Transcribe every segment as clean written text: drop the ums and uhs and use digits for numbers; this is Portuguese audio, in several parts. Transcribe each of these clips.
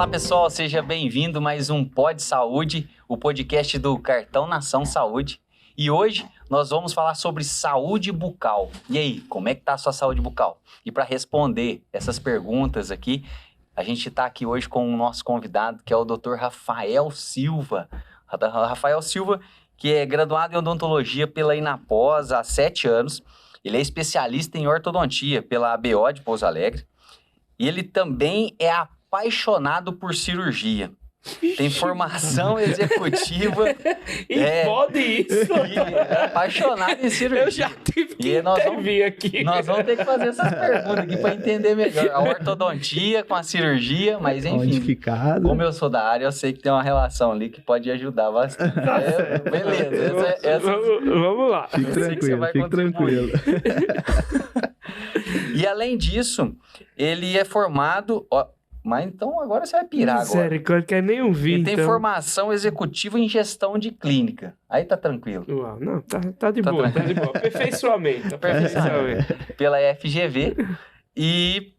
Olá pessoal, seja bem-vindo a mais um Pod Saúde, o podcast do Cartão Nação Saúde. E hoje nós vamos falar sobre saúde bucal. E aí, como é que tá a sua saúde bucal? E para responder essas perguntas aqui, a gente está aqui hoje com o nosso convidado, que é o Dr. Rafael Silva. Rafael Silva, que é graduado em odontologia pela Inapos há 7 anos. Ele é especialista em ortodontia pela ABO de Pouso Alegre. E ele também é apaixonado por cirurgia. Tem formação executiva. Pode isso. É apaixonado em cirurgia. Eu já tive que intervir aqui. Nós vamos ter que fazer essas perguntas aqui para entender melhor. A ortodontia com a cirurgia, mas enfim. Como eu sou da área, eu sei que tem uma relação ali que pode ajudar bastante. Beleza. Vamos lá. Fique tranquilo. E além disso, ele é formado... Mas então agora você vai pirar agora. Sério, que eu quero nem ouvir. Ele tem formação executiva em gestão de clínica. Aí tá tranquilo. Uau, não, tá de boa. Aperfeiçoamento. Pela FGV. E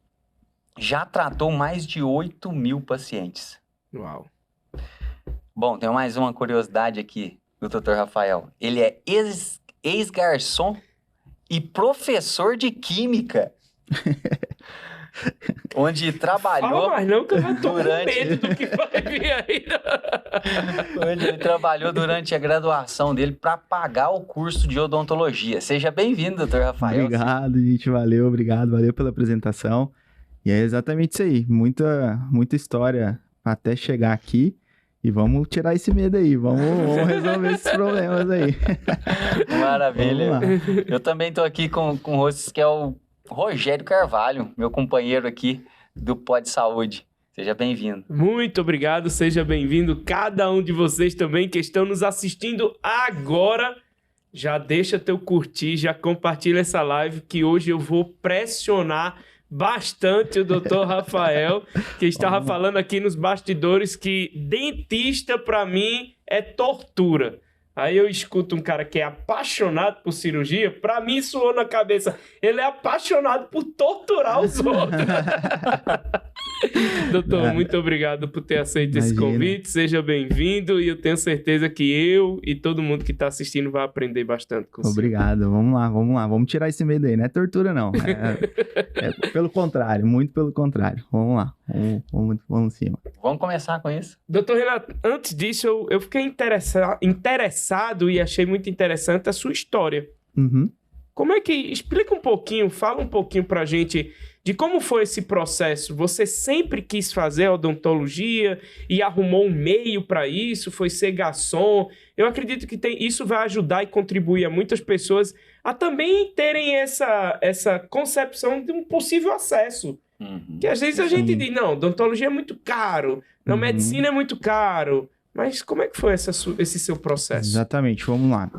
já tratou mais de 8.000 pacientes. Uau. Bom, tem mais uma curiosidade aqui do Dr. Rafael. Ele é ex-garçom e professor de química. Onde trabalhou... Fala mais não, que eu já tô com medo do que vai vir aí. Onde ele trabalhou durante a graduação dele para pagar o curso de odontologia. Seja bem-vindo, Dr. Rafael. Obrigado, gente. Valeu pela apresentação. E é exatamente isso aí. Muita história até chegar aqui. E vamos tirar esse medo aí. Vamos resolver esses problemas aí. Maravilha. Eu também tô aqui com o host, que é o Rogério Carvalho, meu companheiro aqui do Pod Saúde. Seja bem-vindo. Muito obrigado, seja bem-vindo. Cada um de vocês também que estão nos assistindo agora, já deixa teu curtir, já compartilha essa live, que hoje eu vou pressionar bastante o Dr. Rafael, que estava falando aqui nos bastidores que dentista, para mim, é tortura. Aí eu escuto um cara que é apaixonado por cirurgia, pra mim soou na cabeça, ele é apaixonado por torturar os outros. Doutor, muito obrigado por ter aceito esse convite, seja bem-vindo e eu tenho certeza que eu e todo mundo que está assistindo vai aprender bastante com você. Obrigado, vamos lá, vamos tirar esse medo aí, não é tortura não, pelo contrário, muito pelo contrário, vamos lá, vamos em cima. Vamos começar com isso. Doutor Renato, antes disso eu fiquei interessado e achei muito interessante a sua história. Uhum. Como é que... Explica um pouquinho, fala um pouquinho pra gente de como foi esse processo. Você sempre quis fazer odontologia e arrumou um meio para isso, foi ser garçom. Eu acredito que isso vai ajudar e contribuir a muitas pessoas a também terem essa concepção de um possível acesso. Uhum. Que às vezes a gente diz, não, odontologia é muito caro, não, medicina é muito caro. Mas como é que foi esse seu processo? Exatamente, vamos lá.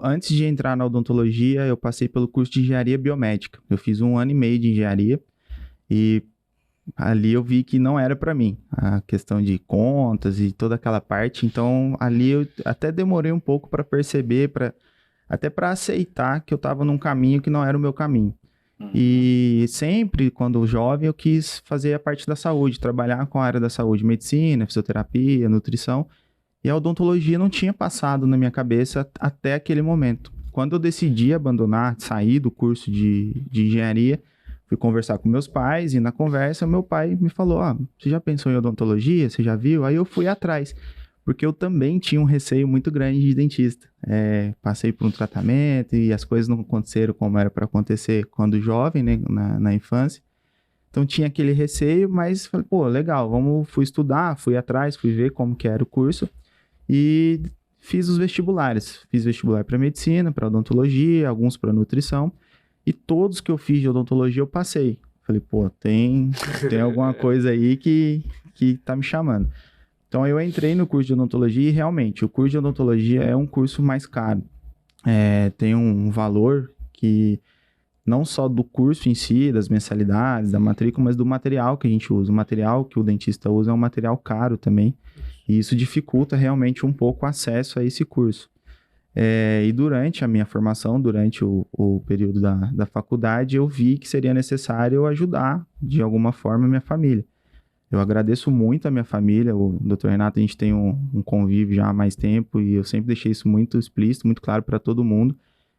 Antes de entrar na odontologia, eu passei pelo curso de engenharia biomédica. Eu fiz 1 ano e meio de engenharia e ali eu vi que não era para mim. A questão de contas e toda aquela parte. Então, ali eu até demorei um pouco para perceber, até para aceitar que eu estava num caminho que não era o meu caminho. E sempre, quando jovem, eu quis fazer a parte da saúde, trabalhar com a área da saúde, medicina, fisioterapia, nutrição, e a odontologia não tinha passado na minha cabeça até aquele momento. Quando eu decidi abandonar, sair do curso de engenharia, fui conversar com meus pais, e na conversa meu pai me falou, você já pensou em odontologia? Você já viu? Aí eu fui atrás, porque eu também tinha um receio muito grande de dentista. Passei por um tratamento e as coisas não aconteceram como era para acontecer quando jovem, né, na infância. Então tinha aquele receio, mas falei, legal, fui estudar, fui atrás, fui ver como que era o curso e fiz os vestibulares. Fiz vestibular para medicina, para odontologia, alguns para nutrição e todos que eu fiz de odontologia eu passei. Falei, tem alguma coisa aí que tá me chamando. Então, eu entrei no curso de odontologia e, realmente, o curso de odontologia é um curso mais caro. Tem um valor que, não só do curso em si, das mensalidades, da matrícula, mas do material que a gente usa. O material que o dentista usa é um material caro também. E isso dificulta realmente um pouco o acesso a esse curso. E durante a minha formação, durante o período da faculdade, eu vi que seria necessário ajudar, de alguma forma, a minha família. Eu agradeço muito a minha família, o Dr. Renato, a gente tem um convívio já há mais tempo e eu sempre deixei isso muito explícito, muito claro para todo mundo.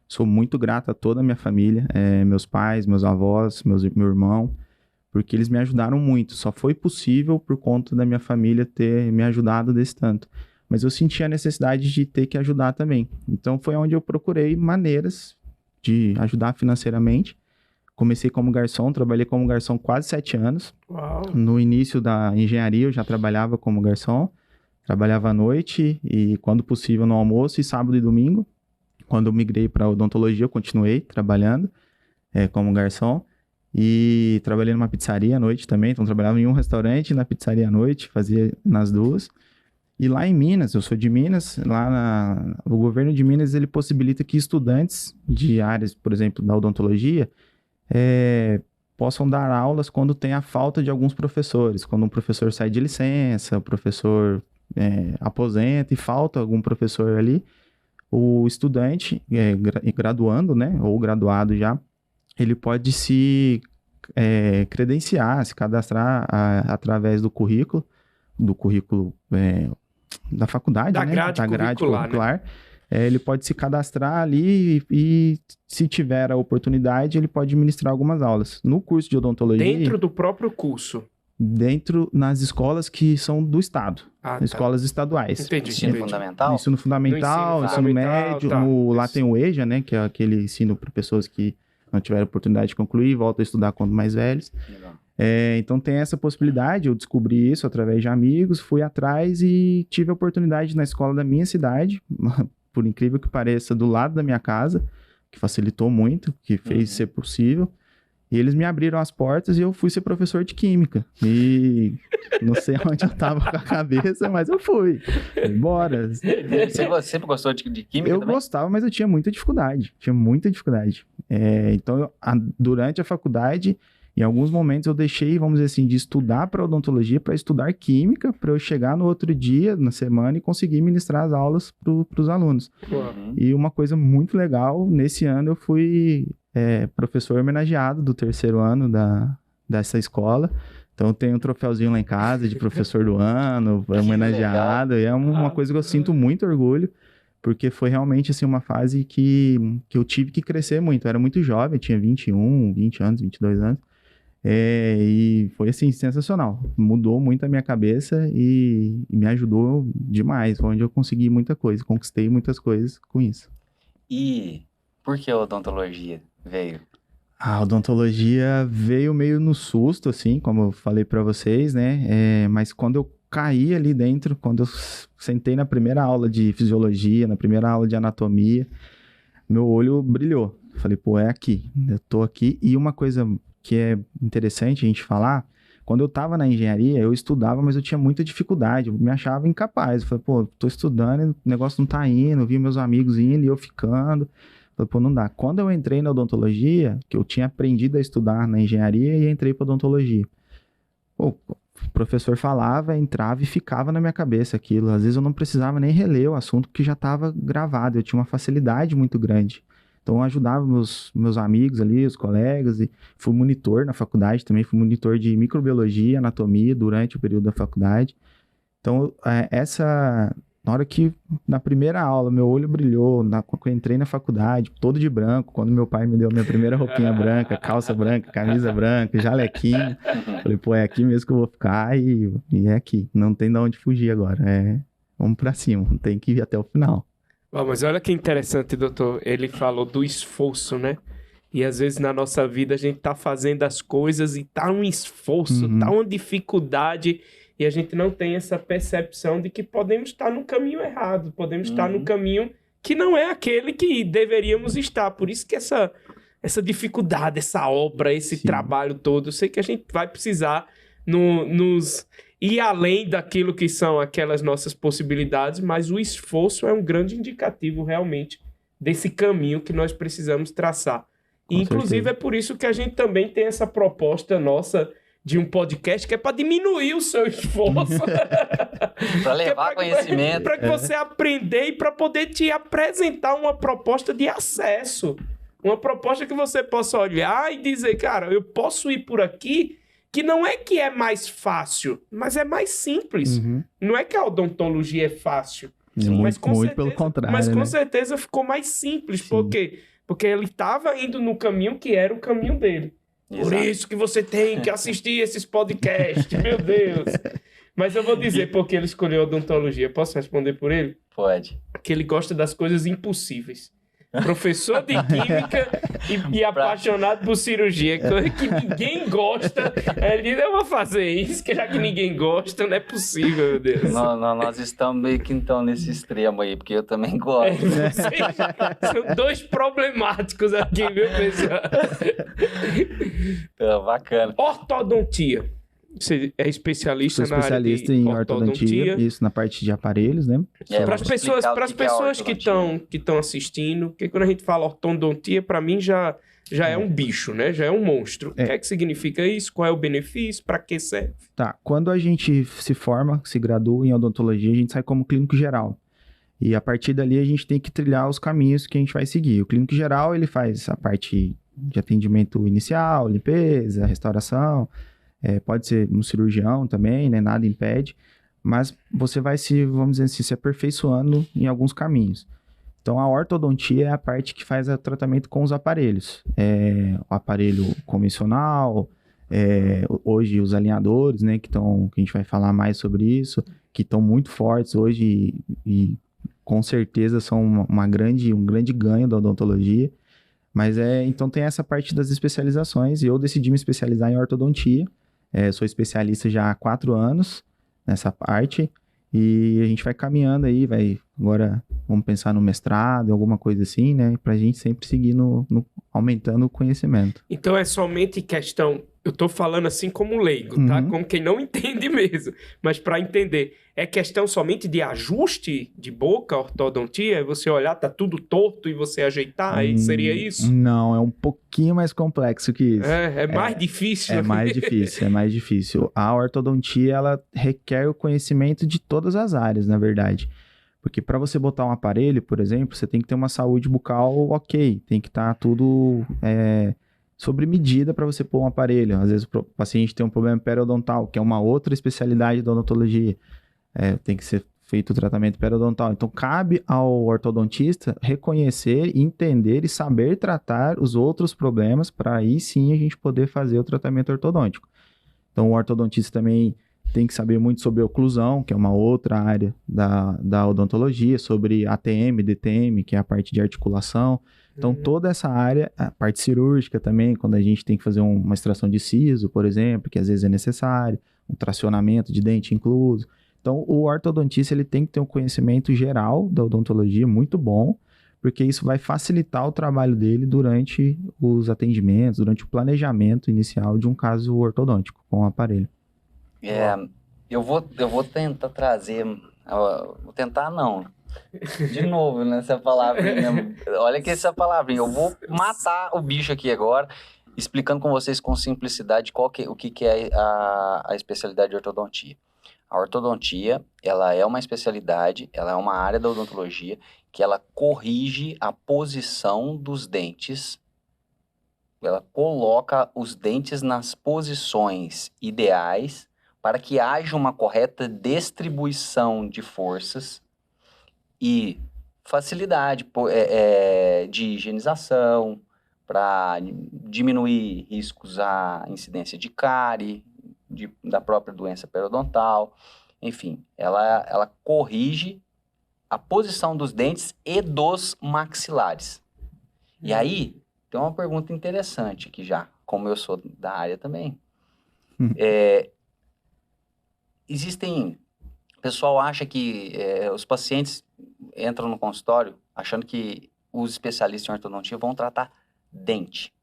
Sou muito grato a toda a minha família, meus pais, meus avós, meu irmão, porque eles me ajudaram muito. Só foi possível por conta da minha família ter me ajudado desse tanto. Mas eu senti a necessidade de ter que ajudar também. Então foi onde eu procurei maneiras de ajudar financeiramente. Comecei como garçom, trabalhei como garçom quase 7 anos. Uau. No início da engenharia eu já trabalhava como garçom, trabalhava à noite e quando possível no almoço e sábado e domingo. Quando eu migrei para odontologia eu continuei trabalhando como garçom e trabalhei numa pizzaria à noite também, então trabalhava em um restaurante e na pizzaria à noite, fazia nas duas. E lá em Minas, eu sou de Minas, o governo de Minas ele possibilita que estudantes de áreas, por exemplo, da odontologia, possam dar aulas quando tem a falta de alguns professores. Quando um professor sai de licença, o professor aposenta e falta algum professor ali, o estudante, graduando, né, ou graduado já, ele pode se credenciar, se cadastrar através do currículo da faculdade, Da né? grade curricular, né? Ele pode se cadastrar ali e, se tiver a oportunidade, ele pode ministrar algumas aulas. No curso de odontologia... Dentro do próprio curso? Nas escolas que são do Estado. Escolas estaduais. Entendi. Ensino fundamental? Ensino fundamental, ensino médio. Tá. Lá tem o EJA, né? Que é aquele ensino para pessoas que não tiveram oportunidade de concluir, voltam a estudar quando mais velhos. Legal. Então tem essa possibilidade, eu descobri isso através de amigos, fui atrás e tive a oportunidade na escola da minha cidade, por incrível que pareça, do lado da minha casa, que facilitou muito, que fez ser possível. E eles me abriram as portas e eu fui ser professor de química. E não sei onde eu tava com a cabeça, mas eu fui. Embora. Você sempre gostou de química Eu também? gostava, mas eu tinha muita dificuldade. Então, durante a faculdade, em alguns momentos eu deixei, vamos dizer assim, de estudar para odontologia para estudar química, para eu chegar no outro dia, na semana, e conseguir ministrar as aulas para os alunos. Uhum. E uma coisa muito legal, nesse ano eu fui professor homenageado do 3º ano dessa escola. Então eu tenho um troféuzinho lá em casa de professor do ano, homenageado, e é uma coisa que eu sinto muito orgulho, porque foi realmente assim, uma fase que eu tive que crescer muito. Eu era muito jovem, eu tinha 20 anos, 22 anos. E foi assim, sensacional. Mudou muito a minha cabeça e me ajudou demais. Foi onde eu consegui muita coisa, conquistei muitas coisas com isso. E por que a odontologia veio? A odontologia veio meio no susto, assim, como eu falei pra vocês, né? Mas quando eu caí ali dentro, quando eu sentei na primeira aula de fisiologia, na primeira aula de anatomia, meu olho brilhou. Falei, pô, é aqui, eu tô aqui. E uma coisa que é interessante a gente falar, quando eu estava na engenharia, eu estudava, mas eu tinha muita dificuldade, eu me achava incapaz. Eu falei, pô, tô estudando, o negócio não tá indo, eu vi meus amigos indo e eu ficando. Eu falei, pô, não dá. Quando eu entrei na odontologia, que eu tinha aprendido a estudar na engenharia e entrei para odontologia, pô, o professor falava, entrava e ficava na minha cabeça aquilo. Às vezes eu não precisava nem reler o assunto, porque já estava gravado, eu tinha uma facilidade muito grande. Então, eu ajudava meus amigos ali, os colegas, e fui monitor na faculdade também, fui monitor de microbiologia, anatomia durante o período da faculdade. Então, na hora que, na primeira aula, meu olho brilhou, quando eu entrei na faculdade, todo de branco, quando meu pai me deu minha primeira roupinha branca, calça branca, camisa branca, jalequinho, falei, pô, é aqui mesmo que eu vou ficar e é aqui, não tem de onde fugir agora, vamos pra cima, tem que ir até o final. Mas olha que interessante, doutor. Ele falou do esforço, né? E às vezes na nossa vida a gente tá fazendo as coisas e tá um esforço, tá uma dificuldade e a gente não tem essa percepção de que podemos estar no caminho errado, podemos estar no caminho que não é aquele que deveríamos estar. Por isso que essa dificuldade, essa obra, esse trabalho todo, eu sei que a gente vai precisar nos ir além daquilo que são aquelas nossas possibilidades, mas o esforço é um grande indicativo realmente desse caminho que nós precisamos traçar. E, inclusive, é por isso que a gente também tem essa proposta nossa de um podcast que é para diminuir o seu esforço. Para levar conhecimento. Para que você aprender e para poder te apresentar uma proposta de acesso. Uma proposta que você possa olhar e dizer, cara, eu posso ir por aqui que não é que é mais fácil, mas é mais simples. Uhum. Não é que a odontologia é fácil. Muito, muito pelo contrário, Mas com né? certeza ficou mais simples. Sim. Por quê? Porque ele estava indo no caminho que era o caminho dele. Por Exato. isso que você tem que assistir esses podcasts, meu Deus. Mas eu vou dizer por que ele escolheu odontologia. Posso responder por ele? Pode. Que ele gosta das coisas impossíveis. Professor de química e apaixonado por cirurgia, coisa que ninguém gosta. Ele diz, eu vou fazer isso, que já que ninguém gosta, não é possível, meu Deus. Nós estamos meio que então nesse extremo aí, porque eu também gosto. São dois problemáticos aqui, viu, pessoal? Então, bacana. Ortodontia. Você é especialista Sou na área de especialista em ortodontia, isso na parte de aparelhos, né? Para as pessoas, que estão assistindo, porque quando a gente fala ortodontia, para mim já é um bicho, né? Já é um monstro. O que é que significa isso? Qual é o benefício? Para que serve? Tá, quando a gente se forma, se gradua em odontologia, a gente sai como clínico geral. E a partir dali a gente tem que trilhar os caminhos que a gente vai seguir. O clínico geral, ele faz a parte de atendimento inicial, limpeza, restauração. Pode ser um cirurgião também, né? Nada impede. Mas você vai vamos dizer assim, se aperfeiçoando em alguns caminhos. Então, a ortodontia é a parte que faz o tratamento com os aparelhos. O aparelho convencional, hoje os alinhadores, né? Que a gente vai falar mais sobre isso, que estão muito fortes hoje e com certeza são um grande ganho da odontologia. Mas então tem essa parte das especializações e eu decidi me especializar em ortodontia. Sou especialista já há 4 anos nessa parte e a gente vai caminhando aí, agora vamos pensar no mestrado, alguma coisa assim, né? Pra gente sempre seguir aumentando o conhecimento. Então é somente questão, eu tô falando assim como leigo, tá? Como quem não entende mesmo, mas para entender, é questão somente de ajuste de boca, ortodontia, é você olhar, tá tudo torto e você ajeitar, seria isso? Não, é um pouquinho mais complexo que isso. É mais difícil. É mais difícil. A ortodontia, ela requer o conhecimento de todas as áreas, na verdade. Porque para você botar um aparelho, por exemplo, você tem que ter uma saúde bucal ok, tem que estar tudo sobre medida para você pôr um aparelho. Às vezes o paciente tem um problema periodontal, que é uma outra especialidade da odontologia. Tem que ser feito o tratamento periodontal. Então, cabe ao ortodontista reconhecer, entender e saber tratar os outros problemas para aí sim a gente poder fazer o tratamento ortodôntico. Então, o ortodontista também tem que saber muito sobre oclusão, que é uma outra área da odontologia, sobre ATM, DTM, que é a parte de articulação. Então, toda essa área, a parte cirúrgica também, quando a gente tem que fazer uma extração de siso, por exemplo, que às vezes é necessário, um tracionamento de dente incluso. Então, o ortodontista ele tem que ter um conhecimento geral da odontologia muito bom, porque isso vai facilitar o trabalho dele durante os atendimentos, durante o planejamento inicial de um caso ortodôntico com o aparelho. Eu vou tentar trazer... Vou tentar não. De novo, nessa palavrinha. Olha que essa palavrinha. Eu vou matar o bicho aqui agora, explicando com vocês com simplicidade o que é a especialidade de ortodontia. A ortodontia, ela é uma especialidade, ela é uma área da odontologia que ela corrige a posição dos dentes. Ela coloca os dentes nas posições ideais para que haja uma correta distribuição de forças e facilidade de higienização, para diminuir riscos à incidência de cárie, da própria doença periodontal. Enfim, ela corrige a posição dos dentes e dos maxilares. E aí, tem uma pergunta interessante aqui já, como eu sou da área também. O pessoal acha que os pacientes entram no consultório achando que os especialistas em ortodontia vão tratar dente,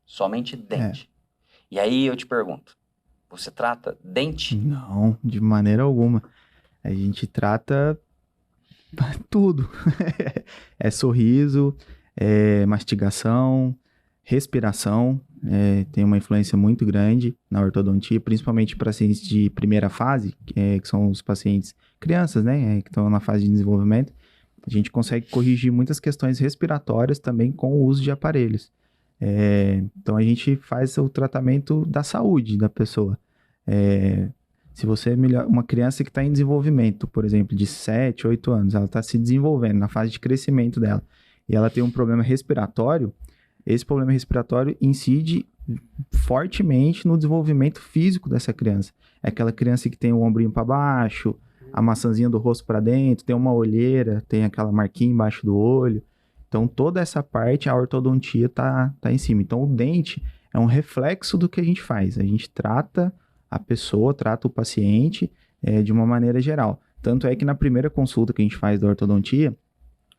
somente dente. E aí eu te pergunto, você trata dente? Não, de maneira alguma. A gente trata tudo. Sorriso, mastigação, respiração. Tem uma influência muito grande na ortodontia, principalmente para pacientes de primeira fase, que são os pacientes crianças, né, que estão na fase de desenvolvimento. A gente consegue corrigir muitas questões respiratórias também com o uso de aparelhos. Então a gente faz o tratamento da saúde da pessoa. Se você uma criança que está em desenvolvimento, por exemplo, de 7, 8 anos, ela está se desenvolvendo na fase de crescimento dela, e ela tem um problema respiratório, esse problema respiratório incide fortemente no desenvolvimento físico dessa criança. É aquela criança que tem o ombrinho para baixo, a maçãzinha do rosto para dentro, tem uma olheira, tem aquela marquinha embaixo do olho. Então, toda essa parte, a ortodontia tá em cima. Então, o dente é um reflexo do que a gente faz. A gente trata a pessoa, trata o paciente de uma maneira geral. Tanto é que na primeira consulta que a gente faz da ortodontia,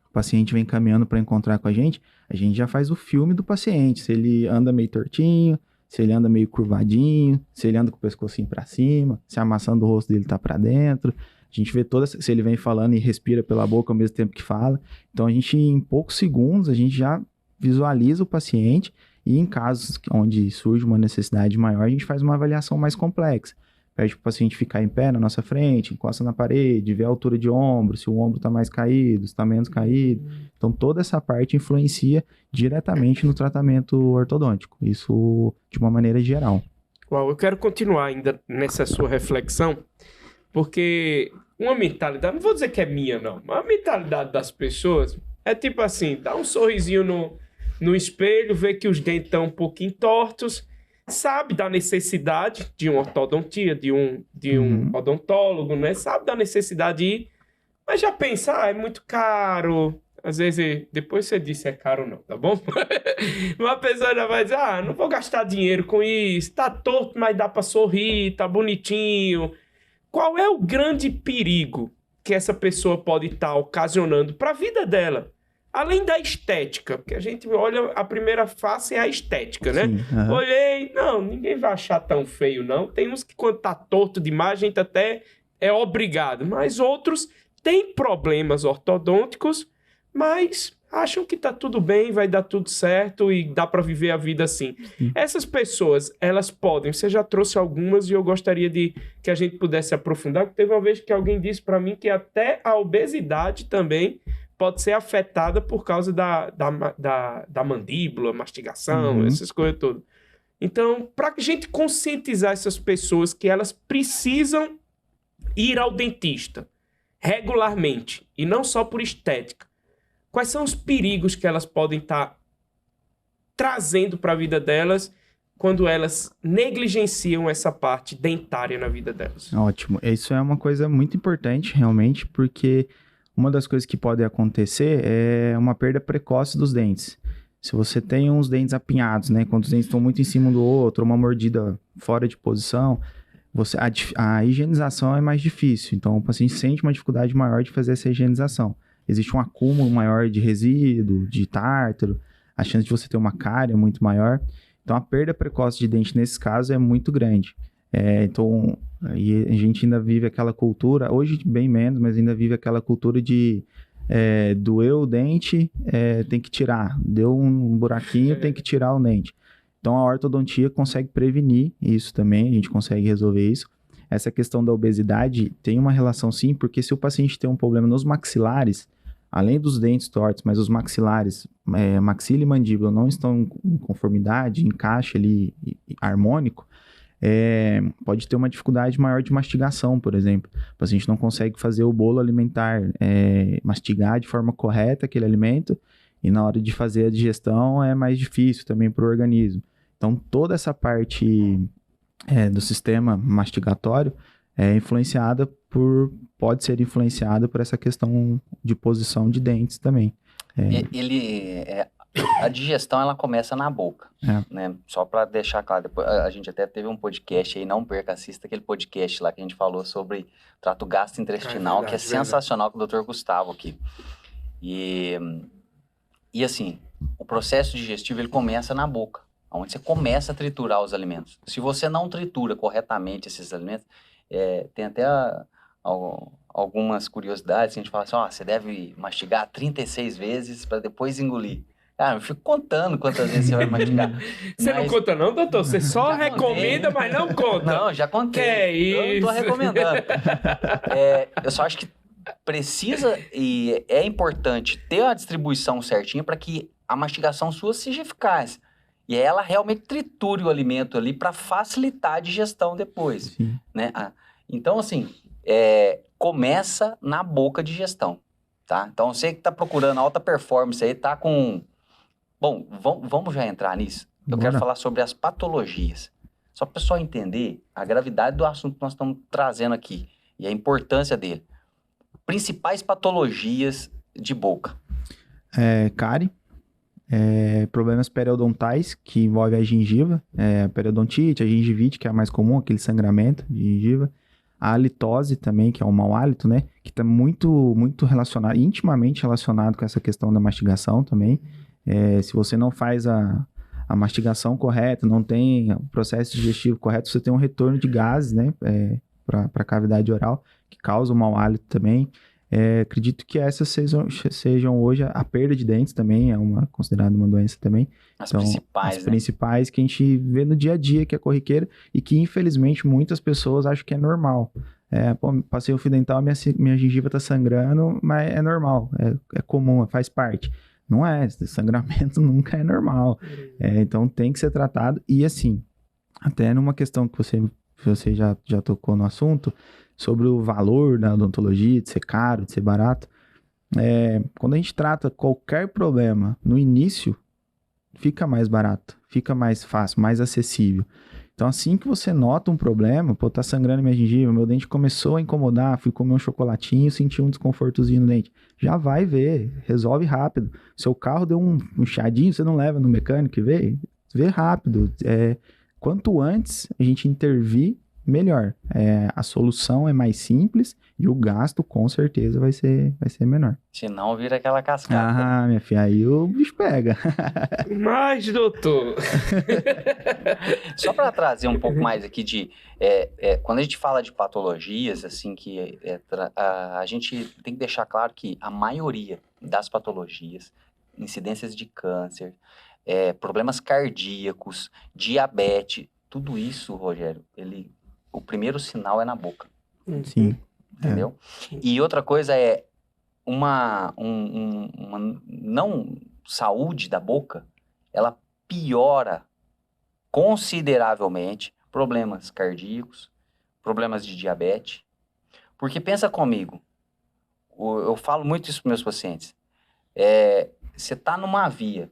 o paciente vem caminhando para encontrar com a gente já faz o filme do paciente. Se ele anda meio tortinho, se ele anda meio curvadinho, se ele anda com o pescocinho para cima, se a maçã do rosto dele tá para dentro. A gente vê se ele vem falando e respira pela boca ao mesmo tempo que fala. Então, em poucos segundos, a gente já visualiza o paciente e em casos onde surge uma necessidade maior, a gente faz uma avaliação mais complexa. Pede para o paciente ficar em pé na nossa frente, encosta na parede, vê a altura de ombro, se o ombro está mais caído, se está menos caído. Então, toda essa parte influencia diretamente no tratamento ortodôntico. Isso de uma maneira geral. Uau, eu quero continuar ainda nessa sua reflexão, porque uma mentalidade, não vou dizer que é minha, não, mas a mentalidade das pessoas é tipo assim, dá um sorrisinho no espelho, vê que os dentes estão um pouquinho tortos, sabe da necessidade de uma ortodontia, de um odontólogo, né? Sabe da necessidade de ir, mas já pensa, é muito caro. Às vezes, depois você disse, é caro não, tá bom? Uma pessoa já vai dizer, não vou gastar dinheiro com isso, tá torto, mas dá pra sorrir, tá bonitinho. Qual é o grande perigo que essa pessoa pode estar ocasionando para a vida dela? Além da estética, porque a gente olha, a primeira face é a estética, né? Sim, Olhei, não, ninguém vai achar tão feio, não. Tem uns que quando tá torto demais, a gente até é obrigado. Mas outros têm problemas ortodônticos, mas acham que tá tudo bem, vai dar tudo certo e dá para viver a vida assim. Essas pessoas, elas podem, você já trouxe algumas e eu gostaria que a gente pudesse aprofundar, porque teve uma vez que alguém disse para mim que até a obesidade também pode ser afetada por causa da mandíbula, mastigação, essas coisas todas. Então, para a gente conscientizar essas pessoas que elas precisam ir ao dentista regularmente, e não só por estética, quais são os perigos que elas podem estar trazendo para a vida delas quando elas negligenciam essa parte dentária na vida delas? Ótimo. Isso é uma coisa muito importante, realmente, porque uma das coisas que pode acontecer é uma perda precoce dos dentes. Se você tem uns dentes apinhados, né? Quando os dentes estão muito em cima do outro, uma mordida fora de posição, a higienização é mais difícil. Então, o paciente sente uma dificuldade maior de fazer essa higienização. Existe um acúmulo maior de resíduo, de tártaro, a chance de você ter uma cárie é muito maior. Então, a perda precoce de dente, nesse caso, é muito grande. Então, e a gente ainda vive aquela cultura, hoje bem menos, mas ainda vive aquela cultura de doeu o dente, tem que tirar. Deu um buraquinho, tem que tirar o dente. Então, a ortodontia consegue prevenir isso também, a gente consegue resolver isso. Essa questão da obesidade tem uma relação sim, porque se o paciente tem um problema nos maxilares, além dos dentes tortos, mas os maxilares, maxila e mandíbula não estão em conformidade, encaixe ali harmônico, pode ter uma dificuldade maior de mastigação, por exemplo. O paciente não consegue fazer o bolo alimentar, mastigar de forma correta aquele alimento, e na hora de fazer a digestão é mais difícil também para o organismo. Então, toda essa parte do sistema mastigatório pode ser influenciada por essa questão de posição de dentes também. A digestão, ela começa na boca, né? Só para deixar claro, depois, a gente até teve um podcast aí, não perca, assista aquele podcast lá que a gente falou sobre trato gastrointestinal, que é sensacional, com o Dr. Gustavo aqui. E assim, o processo digestivo, ele começa na boca, onde você começa a triturar os alimentos. Se você não tritura corretamente esses alimentos, tem até algumas curiosidades, a gente fala assim, você deve mastigar 36 vezes para depois engolir. Eu fico contando quantas vezes você vai mastigar. Você não conta não, doutor? Você só recomenda, mas não conta. Não, já contei. Eu não tô recomendando. Eu só acho que precisa e é importante ter a distribuição certinha para que a mastigação sua seja eficaz. E ela realmente triture o alimento ali para facilitar a digestão depois, Sim. né? Então, assim, começa na boca a digestão, tá? Então, você que está procurando alta performance aí, tá com... Bom, vamos já entrar nisso? Eu Bora. quero falar sobre as patologias. Só para o pessoal entender a gravidade do assunto que nós estamos trazendo aqui e a importância dele. Principais patologias de boca. Cárie, problemas periodontais, que envolvem a gengiva, a periodontite, a gengivite, que é a mais comum, aquele sangramento de gengiva. A halitose também, que é o mau hálito, né? Que está muito, muito relacionado, intimamente relacionado com essa questão da mastigação também. Se você não faz a mastigação correta, não tem o processo digestivo correto, você tem um retorno de gases, né? Para a cavidade oral, que causa o mau hálito também. Acredito que essas sejam hoje a perda de dentes também, considerada uma doença também. As Então, principais, as né? principais que a gente vê no dia a dia, que é corriqueira, e que infelizmente muitas pessoas acham que é normal. Passei o fio dental, minha gengiva tá sangrando, mas é normal, é comum, faz parte. Não é, esse sangramento nunca é normal. Então tem que ser tratado. E assim, até numa questão que você já tocou no assunto, sobre o valor da odontologia, de ser caro, de ser barato. Quando a gente trata qualquer problema no início, fica mais barato, fica mais fácil, mais acessível. Então, assim que você nota um problema, tá sangrando minha gengiva, meu dente começou a incomodar, fui comer um chocolatinho, senti um desconfortozinho no dente. Já vai ver, resolve rápido. Seu carro deu um chiadinho, você não leva no mecânico e vê rápido. Quanto antes a gente intervir, melhor. A solução é mais simples e o gasto com certeza vai ser menor. Senão vira aquela cascata. Minha filha, aí o bicho pega. Mas, doutor... Só para trazer um pouco mais aqui de... quando a gente fala de patologias, assim, que a gente tem que deixar claro que a maioria das patologias, incidências de câncer, problemas cardíacos, diabetes, tudo isso, Rogério, o primeiro sinal é na boca. Sim. Entendeu? E outra coisa uma não saúde da boca, ela piora consideravelmente problemas cardíacos, problemas de diabetes. Porque pensa comigo, eu falo muito isso para meus pacientes. Você está numa via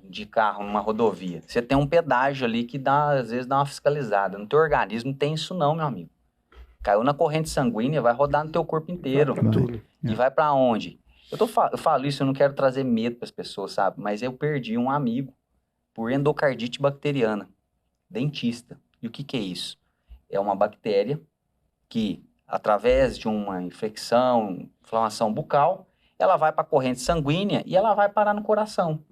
de carro, numa rodovia, você tem um pedágio ali que às vezes dá uma fiscalizada. No teu organismo não tem isso não, meu amigo. Caiu na corrente sanguínea, vai rodar no teu corpo inteiro. E vai para onde? Eu falo isso, eu não quero trazer medo para as pessoas, sabe? Mas eu perdi um amigo por endocardite bacteriana, dentista. E o que é isso? É uma bactéria que, através de uma inflamação bucal, ela vai para a corrente sanguínea e ela vai parar no coração.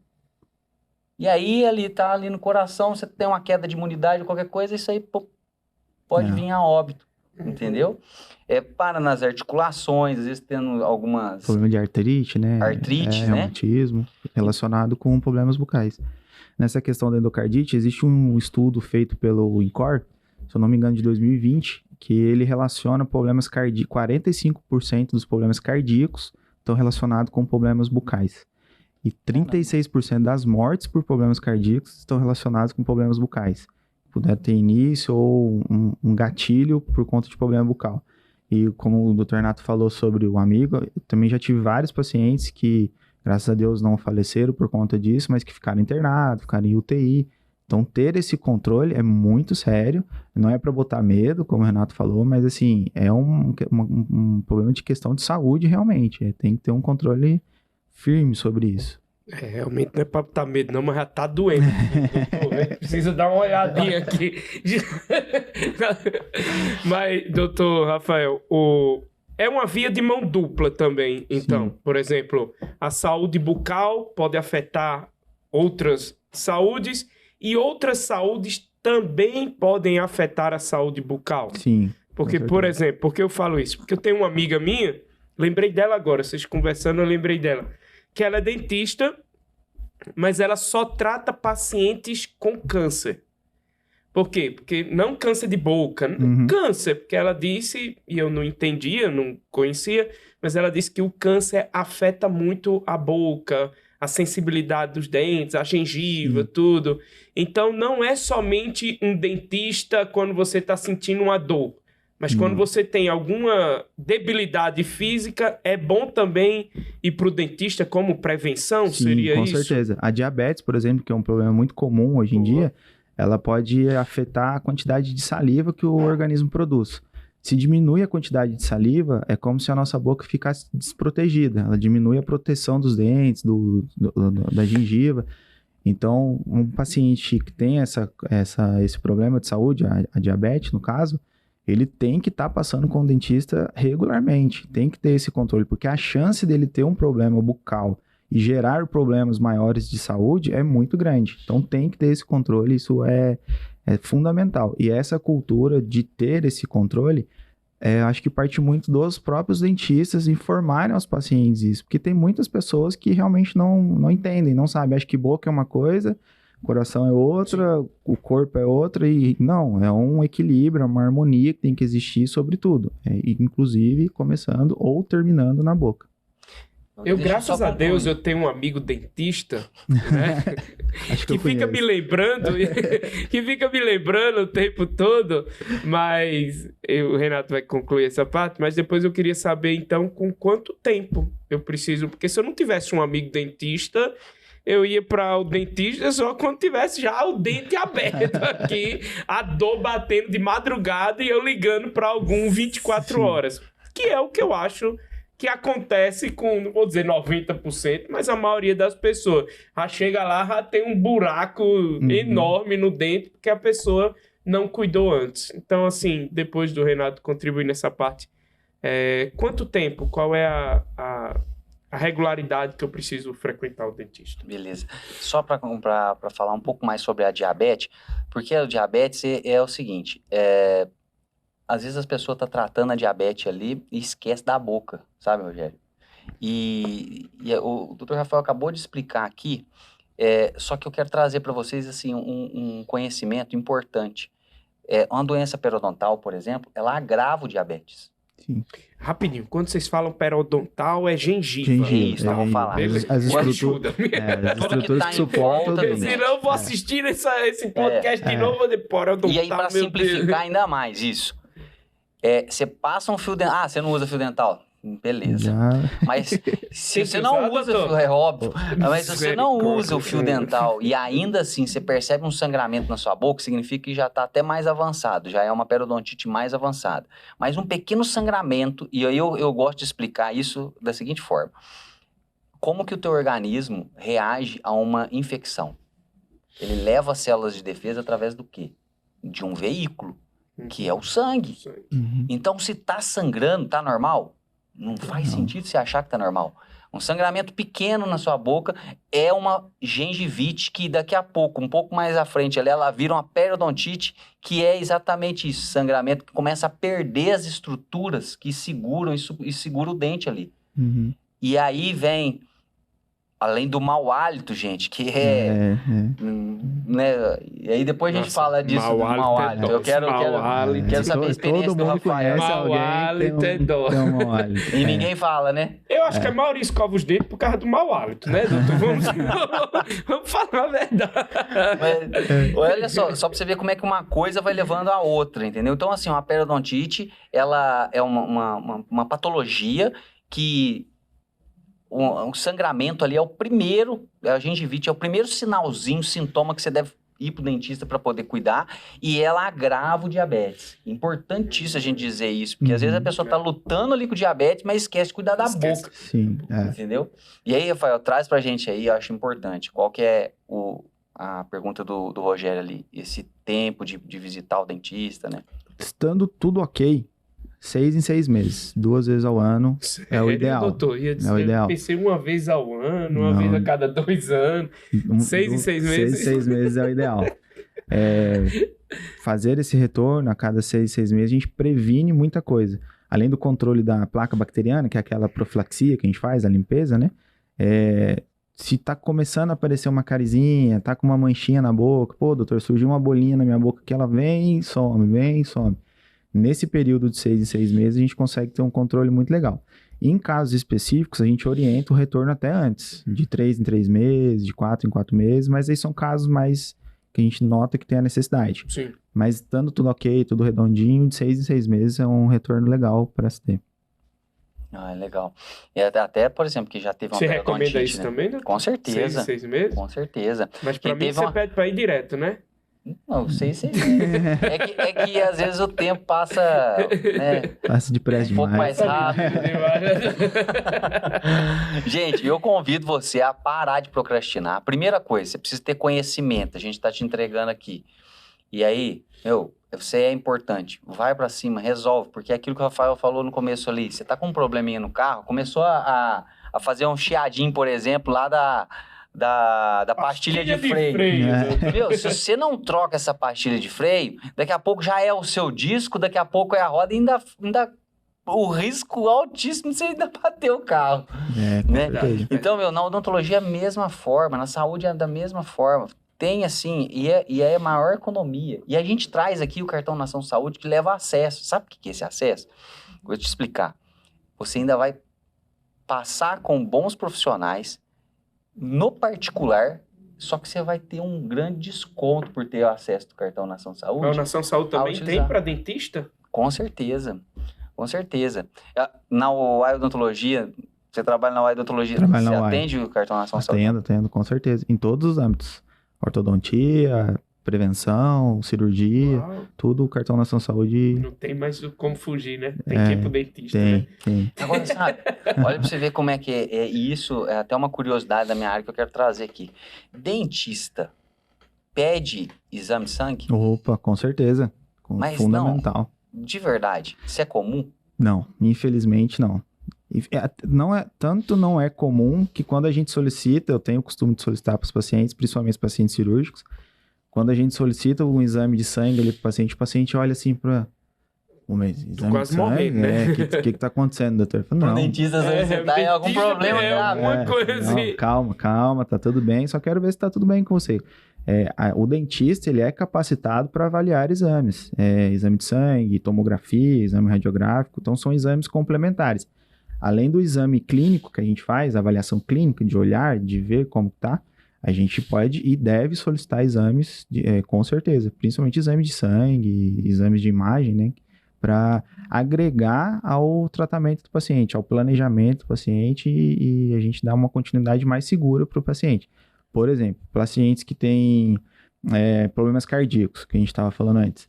E aí, tá ali no coração, você tem uma queda de imunidade, qualquer coisa, isso aí pode vir a óbito, entendeu? Para nas articulações, às vezes tendo algumas... Problema de artrite, né? Artrite, né? Reumatismo, relacionado com problemas bucais. Nessa questão da endocardite, existe um estudo feito pelo INCOR, se eu não me engano, de 2020, que ele relaciona problemas cardíacos, 45% dos problemas cardíacos estão relacionados com problemas bucais. E 36% das mortes por problemas cardíacos estão relacionados com problemas bucais. Puder ter início ou um gatilho por conta de problema bucal. E como o Dr. Renato falou sobre o amigo, eu também já tive vários pacientes que, graças a Deus, não faleceram por conta disso, mas que ficaram internados, ficaram em UTI. Então, ter esse controle é muito sério. Não é para botar medo, como o Renato falou, mas, assim, é um problema de questão de saúde, realmente. Tem que ter um controle firme sobre isso. Realmente não é pra botar medo não, mas já tá doendo. Precisa dar uma olhadinha aqui. Mas, doutor Rafael, é uma via de mão dupla também, então. Sim. Por exemplo, a saúde bucal pode afetar outras saúdes e outras saúdes também podem afetar a saúde bucal. Sim. Porque, por exemplo, por que eu falo isso? Porque eu tenho uma amiga minha, lembrei dela agora, vocês conversando, eu lembrei dela, que ela é dentista, mas ela só trata pacientes com câncer. Por quê? Porque não câncer de boca, câncer, porque ela disse, e eu não entendia, não conhecia, mas ela disse que o câncer afeta muito a boca, a sensibilidade dos dentes, a gengiva, tudo. Então, não é somente um dentista quando você está sentindo uma dor. Mas quando você tem alguma debilidade física, é bom também ir para o dentista como prevenção? Sim, seria com isso? certeza. A diabetes, por exemplo, que é um problema muito comum hoje em dia, ela pode afetar a quantidade de saliva que o organismo produz. Se diminui a quantidade de saliva, é como se a nossa boca ficasse desprotegida. Ela diminui a proteção dos dentes, da gengiva. Então, um paciente que tem esse problema de saúde, a diabetes no caso, ele tem que estar passando com o dentista regularmente, tem que ter esse controle, porque a chance dele ter um problema bucal e gerar problemas maiores de saúde é muito grande. Então tem que ter esse controle, isso é fundamental. E essa cultura de ter esse controle, acho que parte muito dos próprios dentistas informarem aos pacientes isso, porque tem muitas pessoas que realmente não entendem, não sabem. Acho que boca é uma coisa, coração é outra, o corpo é outra, e não, é um equilíbrio, é uma harmonia que tem que existir sobre tudo, inclusive começando ou terminando na boca. Graças a Deus, eu tenho um amigo dentista, né? Acho que fica me lembrando, o tempo todo, mas o Renato vai concluir essa parte, mas depois eu queria saber, então, com quanto tempo eu preciso, porque se eu não tivesse um amigo dentista, eu ia para o dentista só quando tivesse já o dente aberto aqui, a dor batendo de madrugada e eu ligando para algum 24 horas. Que é o que eu acho que acontece com, não vou dizer 90%, mas a maioria das pessoas. Já chega lá, já tem um buraco enorme no dente, porque a pessoa não cuidou antes. Então, assim, depois do Renato contribuir nessa parte, quanto tempo? Qual é a regularidade que eu preciso frequentar o dentista? Beleza. Só para falar um pouco mais sobre a diabetes, porque a diabetes é o seguinte, às vezes as pessoas estão tratando a diabetes ali e esquece da boca, sabe, Rogério? E o Dr. Rafael acabou de explicar aqui, só que eu quero trazer para vocês assim, um conhecimento importante. Uma doença periodontal, por exemplo, ela agrava o diabetes. Sim. Rapidinho, quando vocês falam periodontal, é gengiva. Isso, nós vamos falar. As estruturas que suportam. Senão eu vou assistir esse podcast de novo, vou dizer, periodontal. E aí, para simplificar ainda mais isso, você passa um fio dental. Você não usa fio dental? Beleza. Mas se você não usa, é óbvio, mas se você não usa o fio dental e ainda assim você percebe um sangramento na sua boca, significa que já está até mais avançado, já é uma periodontite mais avançada. Mas um pequeno sangramento, e aí eu gosto de explicar isso da seguinte forma: como que o teu organismo reage a uma infecção? Ele leva as células de defesa através do quê? De um veículo, que é o sangue. Então, se está sangrando, está normal? Não faz sentido você achar que tá normal. Um sangramento pequeno na sua boca é uma gengivite que daqui a pouco, um pouco mais à frente, ela vira uma periodontite, que é exatamente isso, sangramento que começa a perder as estruturas que seguram e segura o dente ali. E aí vem, além do mau hálito, gente, que né? E aí depois a gente fala disso do mau hálito. Eu quero saber a experiência do Rafael. Mau hálito é dó. E ninguém fala, né? Eu acho que a maioria escova os dentes por causa do mau hálito, né, doutor? Vamos falar a verdade. Mas, olha só pra você ver como é que uma coisa vai levando a outra, entendeu? Então, assim, uma periodontite, ela é uma patologia que o sangramento ali é o primeiro, a gengivite é o primeiro sinalzinho, sintoma que você deve ir pro dentista para poder cuidar, e ela agrava o diabetes. Importantíssimo a gente dizer isso, porque às vezes a pessoa tá lutando ali com o diabetes, mas esquece de cuidar da boca. Sim, entendeu? E aí, Rafael, traz pra gente aí, eu acho importante, qual que é a pergunta do Rogério ali, esse tempo de visitar o dentista, né? Estando tudo ok, 6 em 6 meses, 2 vezes ao ano. Sério, é o ideal. Doutor, ia dizer, é o ideal. Eu pensei uma vez ao ano, uma vez a cada 2 anos. 6 em 6 meses. 6 em 6 meses é o ideal. Fazer esse retorno a cada 6 em 6 meses, a gente previne muita coisa. Além do controle da placa bacteriana, que é aquela profilaxia que a gente faz, a limpeza, né? Se tá começando a aparecer uma carizinha, tá com uma manchinha na boca, pô, doutor, surgiu uma bolinha na minha boca que ela vem e some. Nesse período de 6 em 6 meses, a gente consegue ter um controle muito legal. Em casos específicos, a gente orienta o retorno até antes, de 3 em 3 meses, de 4 em 4 meses, mas aí são casos mais que a gente nota que tem a necessidade. Sim. Mas estando tudo ok, tudo redondinho, de 6 em 6 meses é um retorno legal para se ter. Ah, é legal. E até, por exemplo, que já teve uma Você recomenda periodontite, isso né? também, doutor? Com certeza. 6 meses? Com certeza. Mas pra E mim teve você uma- pede pra ir direto, né? Não, 6 meses. É que às vezes o tempo passa, né, Passa depressa um pouco demais. mais rápido. Gente, eu convido você a parar de procrastinar. Primeira coisa, você precisa ter conhecimento. A gente tá te entregando aqui. E aí, você é importante. Vai pra cima, resolve. Porque é aquilo que o Rafael falou no começo ali. Você tá com um probleminha no carro, começou a fazer um chiadinho, por exemplo, lá da pastilha de freio. É. Meu, se você não troca essa pastilha de freio, daqui a pouco já é o seu disco, daqui a pouco é a roda e ainda o risco altíssimo de você ainda bater o carro. Com Né? certeza. Então, na odontologia é a mesma forma, na saúde é da mesma forma. Tem assim, e é a maior economia. E a gente traz aqui o Cartão Nação Saúde que leva acesso. Sabe o que é esse acesso? Vou te explicar. Você ainda vai passar com bons profissionais no particular, só que você vai ter um grande desconto por ter acesso do Cartão Nação A Saúde. Nação Saúde também utilizar. tem pra dentista? Com certeza. Com certeza. Na UAI Odontologia, você trabalha na UAI Odontologia, Trabalho você na UAI. atende o Cartão Nação Saúde? Atendo, com certeza. Em todos os âmbitos. Ortodontia, prevenção, cirurgia, Uau, tudo o Cartão Nação Saúde não tem mais como fugir, né? Tem É, que ir pro dentista, né? tem. Agora, sabe, olha pra você ver como é que é isso, é até uma curiosidade da minha área que eu quero trazer aqui. Dentista pede exame de sangue? Opa, com certeza. Mas Fundamental. De verdade, isso é comum? Não, infelizmente não. Não é comum que quando a gente solicita, eu tenho o costume de solicitar para os pacientes, principalmente os pacientes cirúrgicos, quando a gente solicita um exame de sangue ali para o paciente olha assim para exame quase de sangue, morrendo, né? O que tá acontecendo, doutor? Eu falo, O não, dentista, às vezes, você tá em algum dentista problema é grave. alguma coisa não, assim. calma, tá tudo bem, só quero ver se tá tudo bem com você. O dentista, ele é capacitado para avaliar exames, exame de sangue, tomografia, exame radiográfico, então são exames complementares. Além do exame clínico que a gente faz, avaliação clínica, de olhar, de ver como tá, a gente pode e deve solicitar exames, com certeza, principalmente exames de sangue, exames de imagem, né, para agregar ao tratamento do paciente, ao planejamento do paciente e a gente dar uma continuidade mais segura para o paciente. Por exemplo, pacientes que têm problemas cardíacos, que a gente estava falando antes,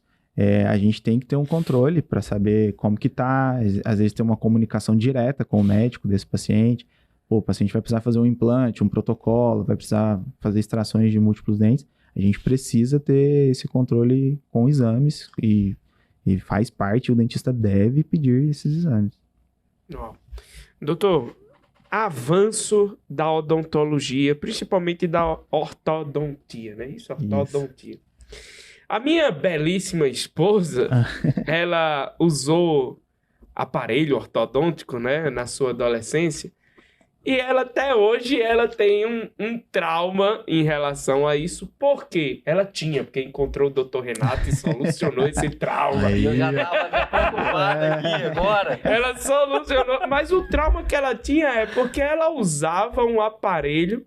a gente tem que ter um controle para saber como que tá, às vezes tem uma comunicação direta com o médico desse paciente, o paciente vai precisar fazer um implante, um protocolo, vai precisar fazer extrações de múltiplos dentes, a gente precisa ter esse controle com exames e faz parte, o dentista deve pedir esses exames. Ó, doutor, avanço da odontologia, principalmente da ortodontia, né? Isso, ortodontia. A minha belíssima esposa, ela usou aparelho ortodôntico, né, na sua adolescência, e ela até hoje ela tem um trauma em relação a isso, porque porque encontrou o Dr. Renato e solucionou esse trauma. Aí, Eu já tava preocupado aqui agora. Ela solucionou, mas o trauma que ela tinha é porque ela usava um aparelho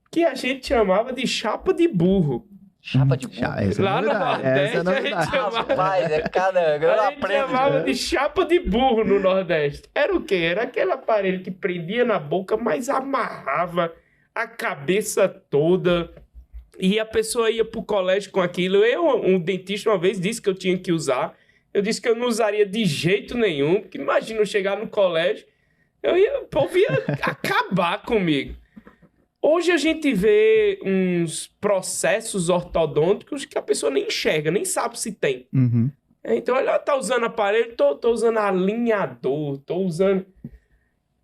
que a gente chamava de chapa de burro. Chapa de burro. Essa é Lá no novidade, Nordeste, essa é a gente novidade. chama- Rapaz, eu A gente aprendo. chamava de chapa de burro no Nordeste. Era o quê? Era aquele aparelho que prendia na boca, mas amarrava a cabeça toda. E a pessoa ia pro colégio com aquilo. Um dentista uma vez disse que eu tinha que usar. Eu disse que eu não usaria de jeito nenhum. Porque imagina eu chegar no colégio, o povo ia acabar comigo. Hoje a gente vê uns processos ortodônticos que a pessoa nem enxerga, nem sabe se tem. Uhum. Então, ela tá usando aparelho, tô usando alinhador, tô usando...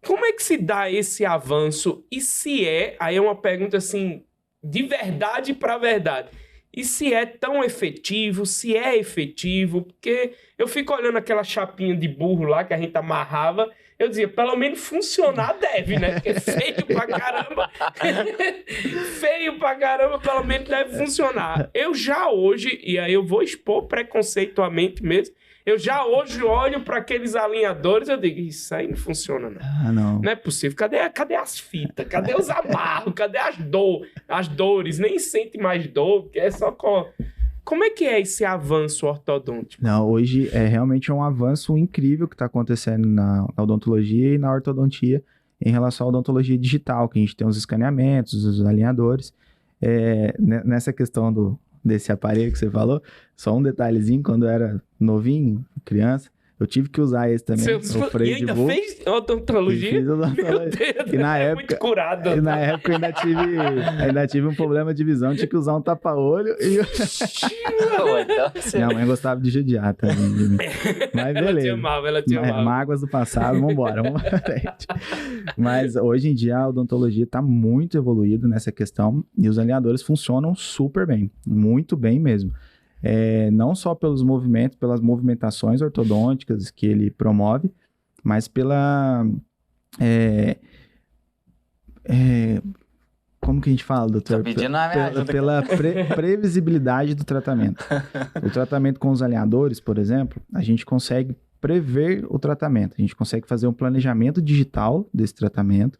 Como é que se dá esse avanço? E se aí é uma pergunta assim, de verdade para verdade. E se é tão efetivo, se é efetivo, porque eu fico olhando aquela chapinha de burro lá que a gente amarrava, Eu dizia, pelo menos funcionar deve, né? Porque é feio pra caramba. Feio pra caramba, pelo menos deve funcionar. Eu já hoje, e aí eu vou expor preconceituamente mesmo, eu já hoje olho para aqueles alinhadores e eu digo, isso aí não funciona, não. Ah, não. Não é possível. Cadê as fitas? Cadê os amarros? Cadê as dores? Nem sente mais dor, porque é só... Como é que é esse avanço ortodôntico? Não, hoje é realmente um avanço incrível que está acontecendo na odontologia e na ortodontia em relação à odontologia digital, que a gente tem os escaneamentos, os alinhadores. Nessa questão desse aparelho que você falou, só um detalhezinho, quando eu era novinho, criança, eu tive que usar esse também, o freio e ainda de voo. fez odontologia? Fiz odontologia. Meu Deus, E na é época, muito curado. e na época eu ainda tive um problema de visão, tinha que usar um tapa-olho e... Minha mãe gostava de judiar também de mim. Mas beleza. Ela te amava. Mágoas do passado, vambora, vamos pra frente. Mas hoje em dia a odontologia está muito evoluída nessa questão e os alinhadores funcionam super bem, muito bem mesmo. Não só pelos movimentos, pelas movimentações ortodônticas que ele promove, mas pela... como que a gente fala, doutor? Tô pedindo a minha ajuda. Pela previsibilidade do tratamento. O tratamento com os alinhadores, por exemplo, a gente consegue prever o tratamento. A gente consegue fazer um planejamento digital desse tratamento,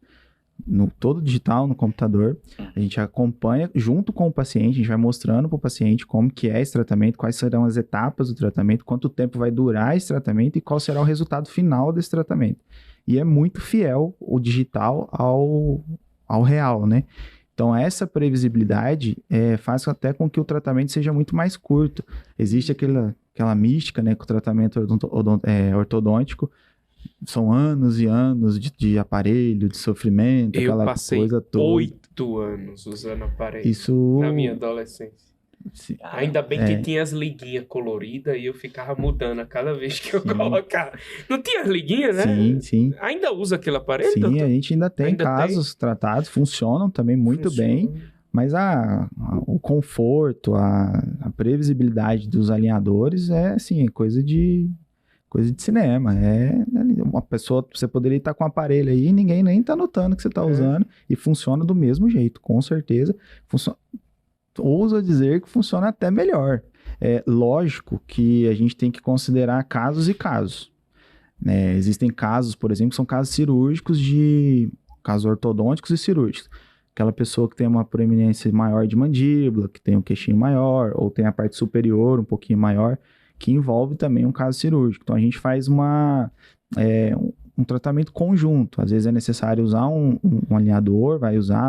todo digital no computador. A gente acompanha junto com o paciente, a gente vai mostrando para o paciente como que é esse tratamento, quais serão as etapas do tratamento, quanto tempo vai durar esse tratamento e qual será o resultado final desse tratamento. E é muito fiel o digital ao real, né? Então, essa previsibilidade faz até com que o tratamento seja muito mais curto. Existe aquela mística, né, que o tratamento ortodôntico são anos e anos de aparelho, de sofrimento, eu aquela passei coisa toda. 8 anos usando aparelho Isso... na minha adolescência. Sim. Ainda bem que tinha as liguinhas coloridas e eu ficava mudando a cada vez que eu colocava. Não tinha as liguinhas, né? Sim, sim. Ainda usa aquele aparelho? Sim, doutor? a gente ainda tem casos tratados, funcionam também muito bem, mas o conforto, a previsibilidade dos alinhadores é assim, coisa de cinema. Uma pessoa, você poderia estar com um aparelho aí e ninguém nem está notando que você está usando e funciona do mesmo jeito, com certeza. Ouso dizer que funciona até melhor. É lógico que a gente tem que considerar casos e casos. Existem casos, por exemplo, que são casos cirúrgicos, casos ortodônticos e cirúrgicos. Aquela pessoa que tem uma proeminência maior de mandíbula, que tem um queixinho maior, ou tem a parte superior um pouquinho maior, que envolve também um caso cirúrgico. Então, a gente faz um tratamento conjunto. Às vezes é necessário usar um alinhador,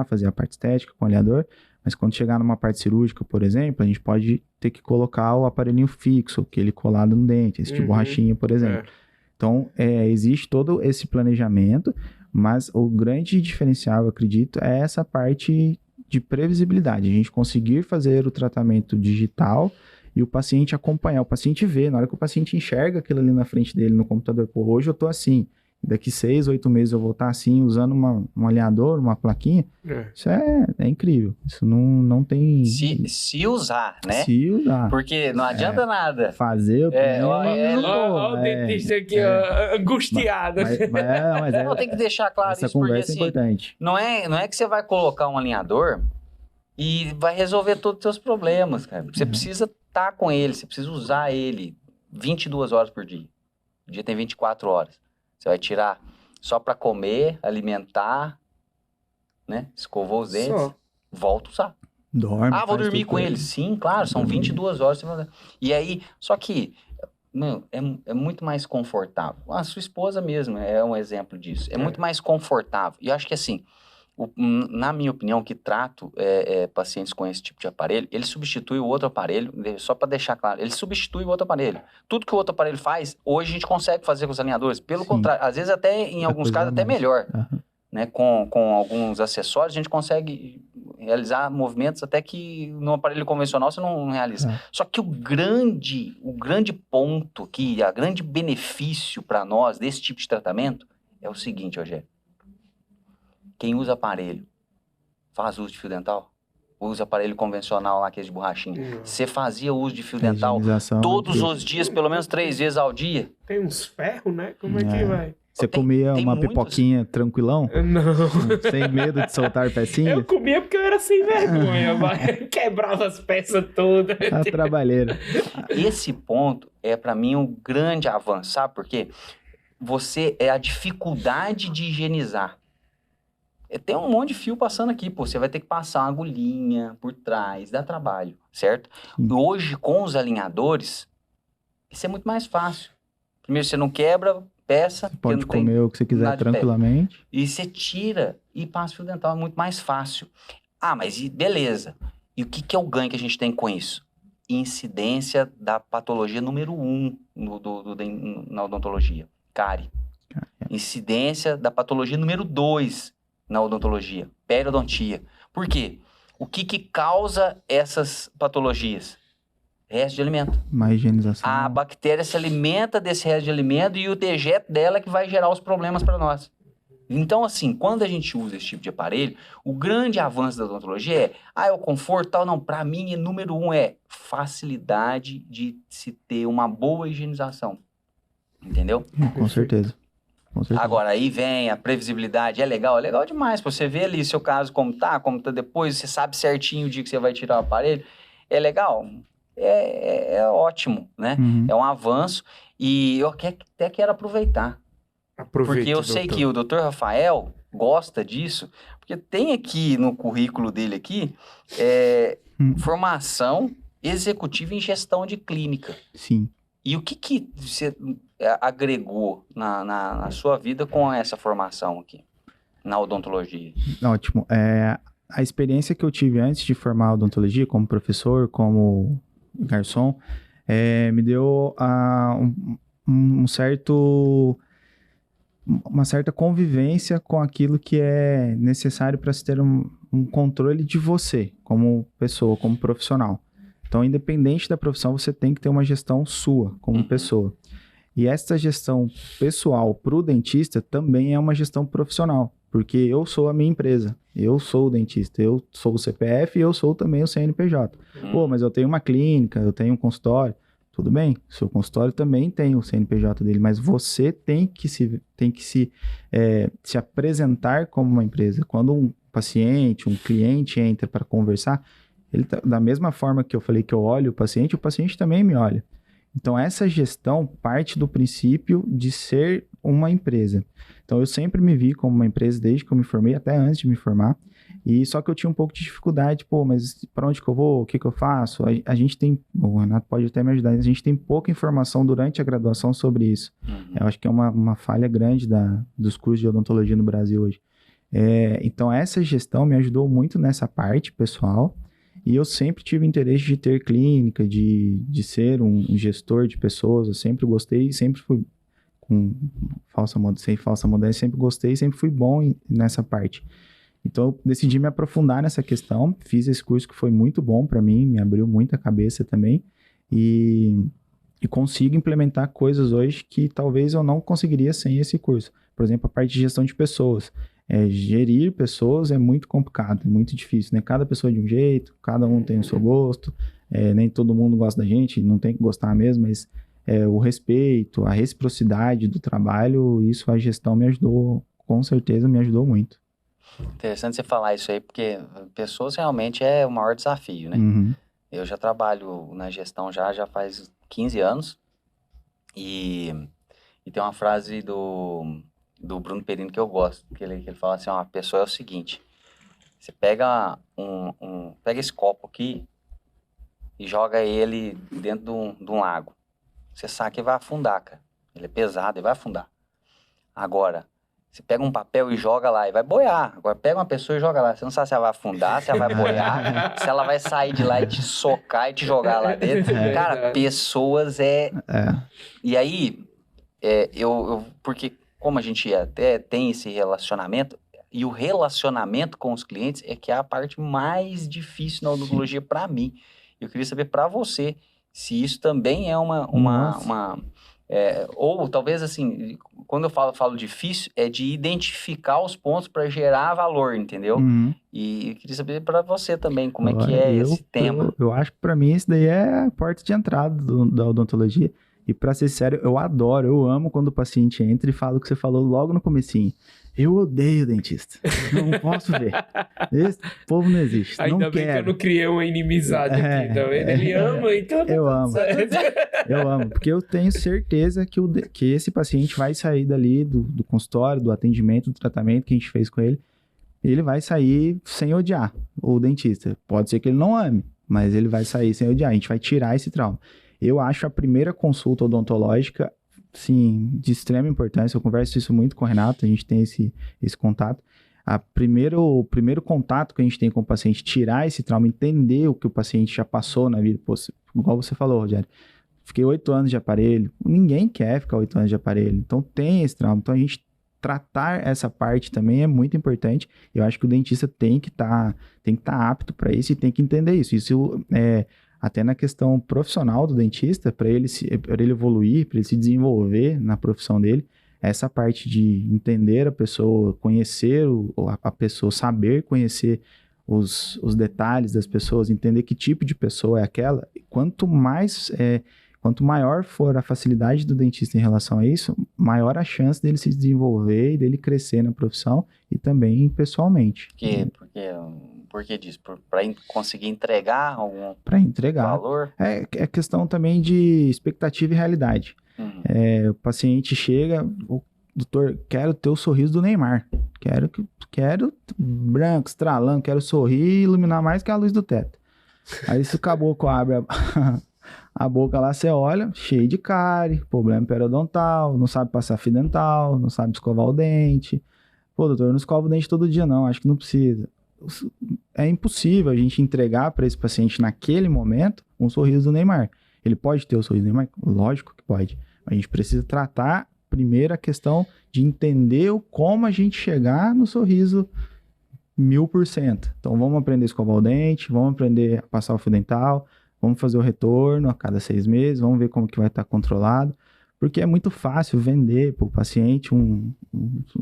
fazer a parte estética com o alinhador, mas quando chegar numa parte cirúrgica, por exemplo, a gente pode ter que colocar o aparelhinho fixo, aquele colado no dente, esse de borrachinha, por exemplo. Então, existe todo esse planejamento, mas o grande diferencial, eu acredito, é essa parte de previsibilidade. A gente conseguir fazer o tratamento digital e o paciente acompanhar, o paciente ver, na hora que o paciente enxerga aquilo ali na frente dele no computador, pô, hoje eu tô assim, daqui 6, 8 meses eu vou estar assim, usando um alinhador, uma plaquinha, isso é incrível, isso não tem... Se usar, né? Se usar. Porque não adianta nada. Fazer o Olha o dentista aqui, angustiado. Mas não, tem que deixar claro essa isso, porque conversa assim, é importante. não é que você vai colocar um alinhador e vai resolver todos os seus problemas, cara. Você precisa estar com ele, você precisa usar ele 22 horas por dia. O dia tem 24 horas. Você vai tirar só para comer, alimentar, né? Escovou os dentes, volta a usar. Dorme. Vou dormir com ele. Sim, claro, são 22 horas. E aí, só que é muito mais confortável. A sua esposa mesmo é um exemplo disso. É muito mais confortável. E eu acho que assim, na minha opinião, que trato pacientes com esse tipo de aparelho, ele substitui o outro aparelho, só para deixar claro, ele substitui o outro aparelho. Tudo que o outro aparelho faz, hoje a gente consegue fazer com os alinhadores. Pelo contrário, às vezes até, em alguns casos, até melhor. Né? Com alguns acessórios, a gente consegue realizar movimentos até que no aparelho convencional você não realiza. Só que o grande ponto aqui, o grande benefício para nós desse tipo de tratamento é o seguinte, Rogério. Quem usa aparelho, faz uso de fio dental? Usa aparelho convencional lá, que é de borrachinha. Você fazia uso de fio dental todos os dias, pelo menos 3 vezes ao dia? Tem uns ferros, né? Como é que vai? Você comia tem uma muitos. pipoquinha tranquilão? Não. Sem medo de soltar pecinha? Eu comia porque eu era sem vergonha, mas quebrava as peças todas. A trabalheira. Esse ponto é para mim um grande avanço, sabe por quê? É a dificuldade de higienizar. Tem um monte de fio passando aqui, pô. Você vai ter que passar uma agulhinha por trás, dá trabalho, certo? Sim. Hoje, com os alinhadores, isso é muito mais fácil. Primeiro, você não quebra peça. Você pode não tem comer o que você quiser nada de pé. tranquilamente. E você tira e passa fio dental, é muito mais fácil. Ah, mas beleza. E o que é o ganho que a gente tem com isso? Incidência da patologia número 1 na odontologia, cárie. Incidência da patologia número 2 na odontologia, periodontia. Por quê? O que causa essas patologias? Resto de alimento. Mais higienização. A bactéria se alimenta desse resto de alimento e o dejeto dela é que vai gerar os problemas para nós. Então, assim, quando a gente usa esse tipo de aparelho, o grande avanço da odontologia é o conforto tal. Não, para mim, número 1 é facilidade de se ter uma boa higienização. Entendeu? Com certeza. Com certeza. Agora, aí vem a previsibilidade. É legal demais. Você vê ali seu caso como tá depois, você sabe certinho o dia que você vai tirar o aparelho. É legal. É ótimo, né? Uhum. É um avanço. E eu até quero aproveitar. Aproveite, Porque eu sei doutor. que o Dr. Rafael gosta disso, porque tem aqui no currículo dele aqui formação executiva em gestão de clínica. Sim. E o que você agregou na sua vida com essa formação aqui, na odontologia? Ótimo. A experiência que eu tive antes de formar a odontologia, como professor, como garçom, me deu uma certa convivência com aquilo que é necessário para se ter um controle de você, como pessoa, como profissional. Então, independente da profissão, você tem que ter uma gestão sua, como pessoa. E essa gestão pessoal para o dentista também é uma gestão profissional, porque eu sou a minha empresa, eu sou o dentista, eu sou o CPF e eu sou também o CNPJ. Pô, mas eu tenho uma clínica, eu tenho um consultório. Tudo bem, seu consultório também tem o CNPJ dele, mas você tem que se apresentar como uma empresa. Quando um paciente, um cliente entra para conversar, da mesma forma que eu falei que eu olho o paciente também me olha. Então, essa gestão parte do princípio de ser uma empresa. Então, eu sempre me vi como uma empresa desde que eu me formei, até antes de me formar. E só que eu tinha um pouco de dificuldade, mas para onde que eu vou? O que que eu faço? A gente tem, o Renato pode até me ajudar, a gente tem pouca informação durante a graduação sobre isso. Eu acho que é uma falha grande dos cursos de odontologia no Brasil hoje. Então, essa gestão me ajudou muito nessa parte pessoal. E eu sempre tive interesse de ter clínica, de ser um gestor de pessoas. Eu sempre gostei, sempre fui sem falsa modéstia, sempre gostei, sempre fui bom nessa parte. Então, eu decidi me aprofundar nessa questão. Fiz esse curso que foi muito bom para mim, me abriu muita cabeça também. E consigo implementar coisas hoje que talvez eu não conseguiria sem esse curso. Por exemplo, a parte de gestão de pessoas. Gerir pessoas é muito complicado, é muito difícil, né? Cada pessoa é de um jeito, cada um tem o seu gosto, nem todo mundo gosta da gente, não tem que gostar mesmo, mas o respeito, a reciprocidade do trabalho, isso a gestão me ajudou, com certeza me ajudou muito. Interessante você falar isso aí, porque pessoas realmente é o maior desafio, né? Uhum. Eu já trabalho na gestão já faz 15 anos e tem uma frase do Bruno Perini que eu gosto, que ele fala assim, a pessoa é o seguinte, você pega pega esse copo aqui e joga ele dentro de um lago. Você sabe que vai afundar, cara. Ele é pesado e vai afundar. Agora, você pega um papel e joga lá e vai boiar. Agora, pega uma pessoa e joga lá. Você não sabe se ela vai afundar, se ela vai boiar, se ela vai sair de lá e te socar e te jogar lá dentro. Cara, pessoas E aí, porque como a gente até tem esse relacionamento, e o relacionamento com os clientes é que é a parte mais difícil na odontologia para mim. Eu queria saber para você se isso também é ou talvez assim, quando eu falo difícil, é de identificar os pontos para gerar valor, entendeu? Uhum. E eu queria saber para você também, como é que é esse tema. Eu acho que para mim isso daí é a porta de entrada da odontologia. E pra ser sério, eu amo quando o paciente entra e fala o que você falou logo no comecinho. Eu odeio dentista. Não posso ver. Esse povo não existe. Ainda não bem quero. que eu não criei uma inimizade aqui, tá vendo? Ele ama, então... Eu amo. Eu amo, porque eu tenho certeza que esse paciente vai sair dali do consultório, do atendimento, do tratamento que a gente fez com ele, ele vai sair sem odiar o dentista. Pode ser que ele não ame, mas ele vai sair sem odiar. A gente vai tirar esse trauma. Eu acho a primeira consulta odontológica, sim, de extrema importância. Eu converso isso muito com o Renato, a gente tem esse contato. O primeiro contato que a gente tem com o paciente, tirar esse trauma, entender o que o paciente já passou na vida. Pô, igual você falou, Rogério, fiquei 8 anos de aparelho. Ninguém quer ficar 8 anos de aparelho. Então tem esse trauma. Então a gente tratar essa parte também é muito importante. Eu acho que o dentista tem que estar apto para isso e tem que entender isso. Isso até na questão profissional do dentista, para ele evoluir, para ele se desenvolver na profissão dele, essa parte de entender a pessoa, conhecer a pessoa, saber conhecer os detalhes das pessoas, entender que tipo de pessoa é aquela, quanto maior for a facilidade do dentista em relação a isso, maior a chance dele se desenvolver e dele crescer na profissão e também pessoalmente. Por que disso? Para conseguir entregar algum valor? É questão também de expectativa e realidade. O paciente chega, doutor, quero ter o sorriso do Neymar. Quero branco, estralando, quero sorrir e iluminar mais que a luz do teto. Aí se o caboclo abre a boca lá, você olha, cheio de cárie, problema periodontal, não sabe passar fio dental, não sabe escovar o dente. Pô, doutor, eu não escovo o dente todo dia não, acho que não precisa. É impossível a gente entregar para esse paciente naquele momento um sorriso do Neymar. Ele pode ter o sorriso do Neymar? Lógico que pode. A gente precisa tratar primeiro a questão de entender como a gente chegar no sorriso 1000%. Então vamos aprender a escovar o dente, vamos aprender a passar o fio dental, vamos fazer o retorno a cada 6 meses, vamos ver como que vai estar controlado, porque é muito fácil vender para o paciente um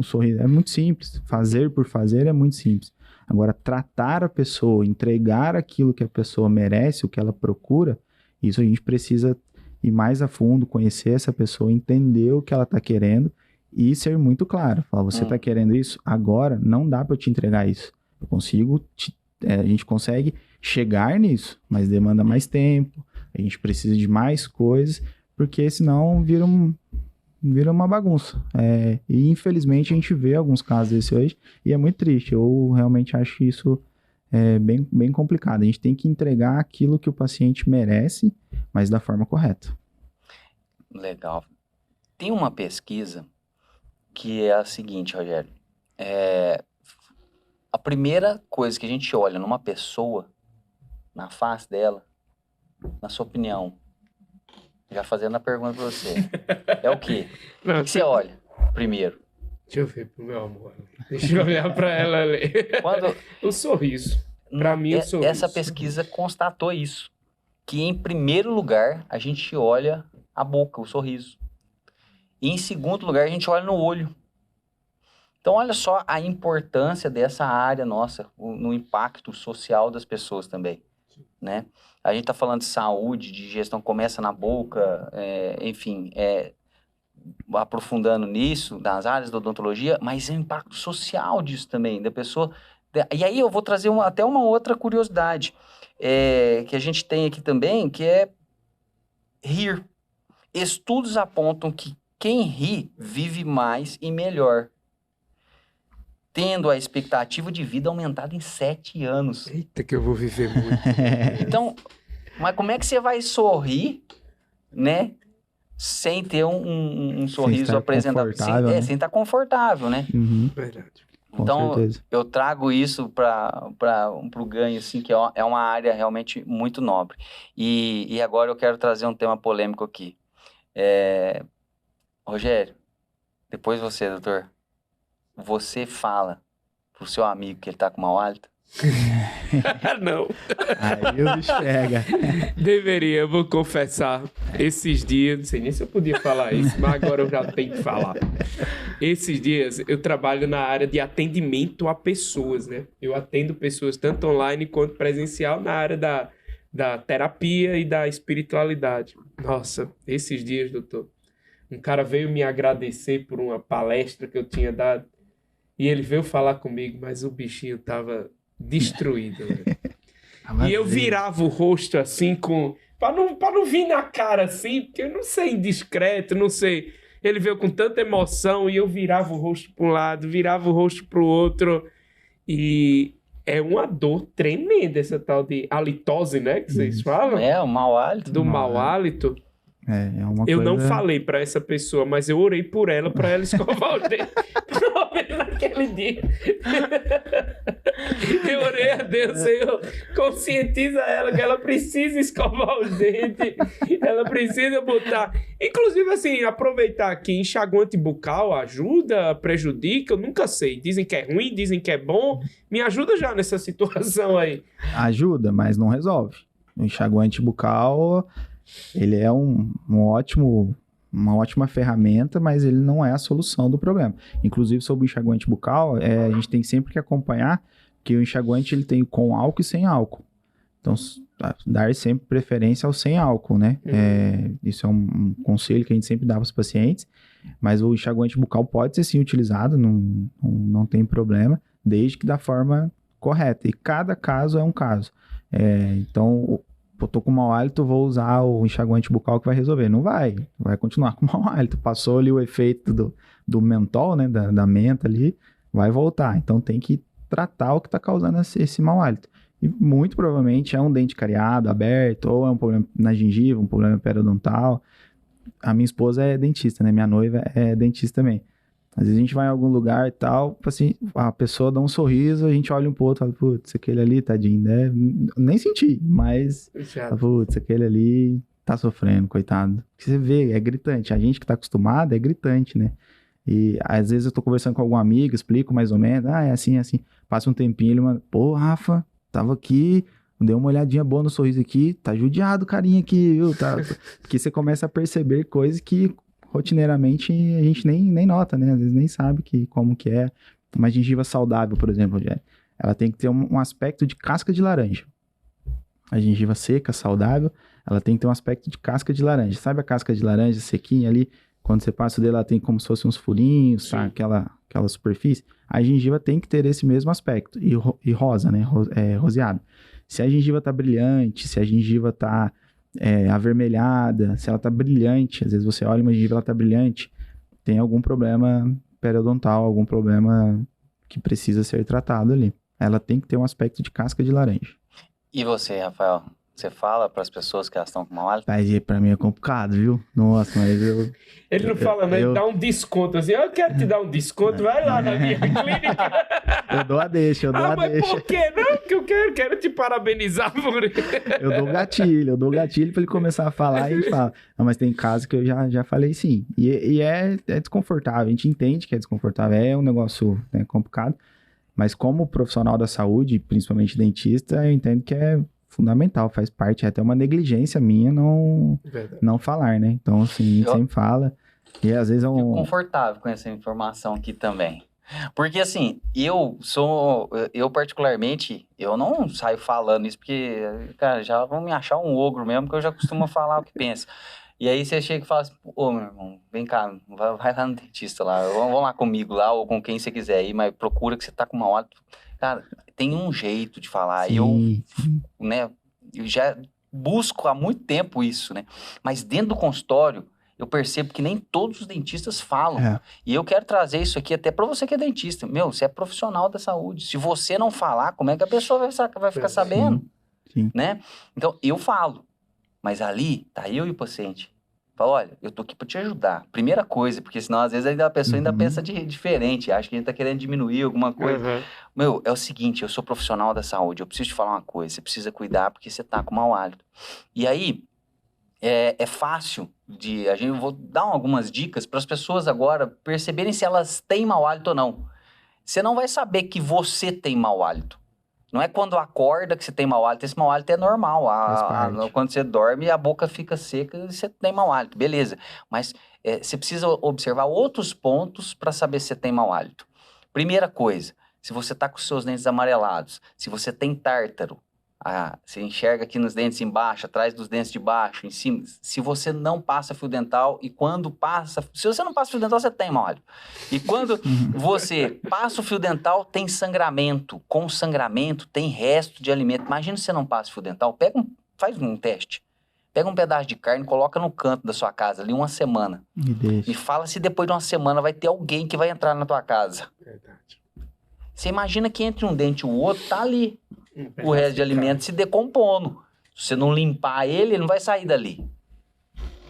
sorriso. É muito simples, fazer por fazer é muito simples. Agora, tratar a pessoa, entregar aquilo que a pessoa merece, o que ela procura, isso a gente precisa ir mais a fundo, conhecer essa pessoa, entender o que ela está querendo e ser muito claro. Falar, você está querendo isso? Agora não dá para eu te entregar isso. A gente consegue chegar nisso, mas demanda mais tempo, a gente precisa de mais coisas, porque senão vira uma bagunça. E infelizmente a gente vê alguns casos desse hoje e é muito triste. Eu realmente acho isso bem, bem complicado. A gente tem que entregar aquilo que o paciente merece, mas da forma correta. Legal. Tem uma pesquisa que é a seguinte, Rogério. A primeira coisa que a gente olha numa pessoa, na face dela, na sua opinião, já fazendo a pergunta pra você, é o quê? Não, o que você olha primeiro? Deixa eu ver pro meu amor. Deixa eu olhar pra ela ali. O sorriso. Pra mim, o sorriso. Essa pesquisa constatou isso. Que em primeiro lugar, a gente olha a boca, o sorriso. E em segundo lugar, a gente olha no olho. Então, olha só a importância dessa área nossa, no impacto social das pessoas também, né? A gente está falando de saúde, de gestão, começa na boca, enfim, aprofundando nisso, nas áreas da odontologia, mas é o impacto social disso também, da pessoa. E aí eu vou trazer até uma outra curiosidade que a gente tem aqui também, que é rir. Estudos apontam que quem ri vive mais e melhor, tendo a expectativa de vida aumentada em 7 anos. Eita, que eu vou viver muito. Então, mas como é que você vai sorrir, né? Sem ter um sorriso apresentável. Sem estar confortável, né? Uhum. Verdade. Então, eu trago isso para o ganho, assim, que é uma área realmente muito nobre. E agora eu quero trazer um tema polêmico aqui. Rogério, depois você, doutor. Você fala pro seu amigo que ele tá com mau hálito? Não. Aí o bicho pega. Deveria, eu vou confessar. Esses dias, não sei nem se eu podia falar isso, mas agora eu já tenho que falar. Esses dias eu trabalho na área de atendimento a pessoas, né? Eu atendo pessoas tanto online quanto presencial na área da terapia e da espiritualidade. Nossa, esses dias, doutor, um cara veio me agradecer por uma palestra que eu tinha dado e ele veio falar comigo, mas o bichinho tava destruído, velho. E eu virava o rosto assim pra não vir na cara assim, porque eu não sei, indiscreto, não sei. Ele veio com tanta emoção e eu virava o rosto para um lado, virava o rosto para o outro. E é uma dor tremenda essa tal de halitose, né? Que vocês falam? É, o mau hálito. Do mau hálito. É uma Eu coisa... não falei pra essa pessoa, mas eu orei por ela, pra ela escovar os dentes. Pelo menos naquele dia. Eu orei a Deus, Senhor, conscientiza ela que ela precisa escovar os dentes. Ela precisa botar... Inclusive, assim, aproveitar aqui, enxaguante bucal ajuda, prejudica? Eu nunca sei. Dizem que é ruim, dizem que é bom. Me ajuda já nessa situação aí. Ajuda, mas não resolve. O enxaguante bucal... Ele é uma ótima ferramenta, mas ele não é a solução do problema. Inclusive, sobre o enxaguante bucal, a gente tem sempre que acompanhar que o enxaguante ele tem com álcool e sem álcool. Então, dar sempre preferência ao sem álcool, né? Isso é um conselho que a gente sempre dá para os pacientes, mas o enxaguante bucal pode ser sim utilizado, não tem problema, desde que da forma correta. E cada caso é um caso. Então... Eu tô com mau hálito, vou usar o enxaguante bucal que vai resolver. Não vai continuar com mau hálito. Passou ali o efeito do mentol, né, da menta ali, vai voltar. Então tem que tratar o que tá causando esse mau hálito. E muito provavelmente é um dente cariado, aberto, ou é um problema na gengiva, um problema periodontal. A minha esposa é dentista, né, minha noiva é dentista também. Às vezes a gente vai em algum lugar e tal, assim, a pessoa dá um sorriso, a gente olha um pro outro e fala, putz, aquele ali, tadinho, né? Nem senti, mas, putz, aquele ali tá sofrendo, coitado. Você vê, é gritante. A gente que tá acostumado é gritante, né? E às vezes eu tô conversando com algum amigo, explico mais ou menos, é assim, passa um tempinho, ele manda, pô, Rafa, tava aqui, deu uma olhadinha boa no sorriso aqui, tá judiado o carinha aqui, viu? Porque você começa a perceber coisas que rotineiramente a gente nem nota, né? Às vezes nem sabe como que é. Uma gengiva saudável, por exemplo, ela tem que ter um aspecto de casca de laranja. A gengiva seca, saudável, ela tem que ter um aspecto de casca de laranja. Sabe a casca de laranja sequinha ali? Quando você passa o dedo, ela tem como se fossem uns furinhos, sabe? Aquela superfície. A gengiva tem que ter esse mesmo aspecto. E rosa, né? Roseado. Se a gengiva tá brilhante, se a gengiva tá avermelhada, se ela tá brilhante, às vezes você olha uma gengiva, ela tá brilhante, tem algum problema periodontal, algum problema que precisa ser tratado ali. Ela tem que ter um aspecto de casca de laranja. E você, Rafael? Você fala para as pessoas que elas estão com mau hálito? Mas pra mim é complicado, viu? Nossa, mas eu... Ele não fala, né? Ele dá um desconto, assim, eu quero te dar um desconto, vai lá na minha clínica. Eu dou a deixa, mas por quê? Não, que eu quero te parabenizar por isso. Eu dou o gatilho pra ele começar a falar e ele fala. Não, mas tem casos que eu já falei sim. E é desconfortável, a gente entende que é desconfortável, é um negócio, né, complicado, mas como profissional da saúde, principalmente dentista, eu entendo que é fundamental, faz parte, é até uma negligência minha não falar, né? Então, assim, a gente sempre fala, e às vezes é um... Fico confortável com essa informação aqui também. Porque, assim, eu particularmente, eu não saio falando isso, porque, cara, já vão me achar um ogro mesmo, que eu já costumo falar o que penso. E aí você chega e fala assim, ô, meu irmão, vem cá, vai lá no dentista lá, vamos lá comigo lá, ou com quem você quiser aí, mas procura que você tá com mau hálito. Cara, tem um jeito de falar. Sim. Eu já busco há muito tempo isso, né? Mas dentro do consultório, eu percebo que nem todos os dentistas falam. E eu quero trazer isso aqui até para você que é dentista. Meu, você é profissional da saúde. Se você não falar, como é que a pessoa vai ficar sabendo? Sim. Né? Então, eu falo. Mas ali, tá eu e o paciente. Fala, olha, eu tô aqui para te ajudar. Primeira coisa, porque senão às vezes a pessoa ainda pensa diferente, acha que a gente tá querendo diminuir alguma coisa. Meu, é o seguinte, eu sou profissional da saúde, eu preciso te falar uma coisa, você precisa cuidar porque você tá com mau hálito. E aí, é fácil eu vou dar algumas dicas para as pessoas agora perceberem se elas têm mau hálito ou não. Você não vai saber que você tem mau hálito. Não é quando acorda que você tem mau hálito, esse mau hálito é normal. Quando você dorme, a boca fica seca e você tem mau hálito, beleza. Mas você precisa observar outros pontos para saber se você tem mau hálito. Primeira coisa, se você está com os seus dentes amarelados, se você tem tártaro, Você enxerga aqui nos dentes embaixo, atrás dos dentes de baixo, em cima. Se você não passa fio dental e quando passa... Se você não passa fio dental, você tem mau hálito. E quando você passa o fio dental, tem sangramento. Com sangramento, tem resto de alimento. Imagina se você não passa fio dental. Faz um teste. Pega um pedaço de carne, coloca no canto da sua casa ali 1 semana. E fala se depois de 1 semana vai ter alguém que vai entrar na tua casa. Verdade. Você imagina que entre um dente e o outro, tá ali. O resto de alimento se decompondo. Se você não limpar ele não vai sair dali.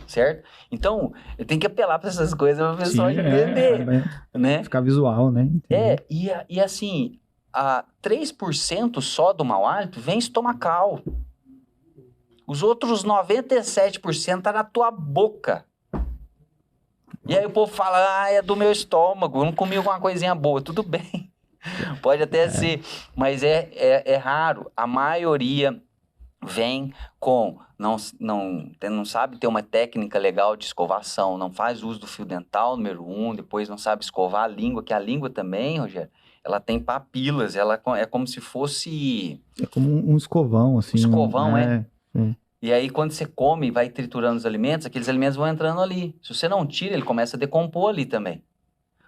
Certo? Então, eu tenho que apelar para essas coisas para o pessoal entender. Né? Ficar visual, né? Entender. E assim, 3% só do mau hálito vem estomacal. Os outros 97% tá na tua boca. E aí o povo fala, é do meu estômago, eu não comi alguma coisinha boa. Tudo bem. Pode até ser, mas é raro. A maioria vem com... Não sabe ter uma técnica legal de escovação, não faz uso do fio dental, número 1, depois não sabe escovar a língua, que a língua também, Rogério, ela tem papilas, ela é como se fosse... É como um escovão, assim. Um escovão, E aí, quando você come e vai triturando os alimentos, aqueles alimentos vão entrando ali. Se você não tira, ele começa a decompor ali também.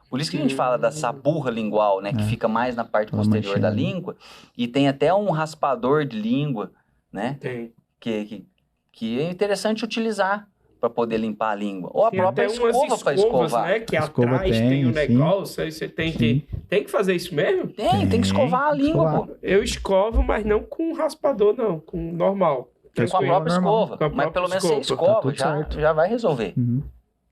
Por isso que a gente fala da saburra lingual, né? Que fica mais na parte posterior da língua. E tem até um raspador de língua, né? Tem. Que é interessante utilizar para poder limpar a língua. Ou a Tem própria até umas escova para escovar. Né? Que Escova atrás tem um negócio, aí você tem que fazer isso mesmo? Tem que escovar a língua, pô. Eu escovo, mas não com raspador, não. Com normal. Com a própria escova. Mas pelo menos você escova, já vai resolver. Uhum.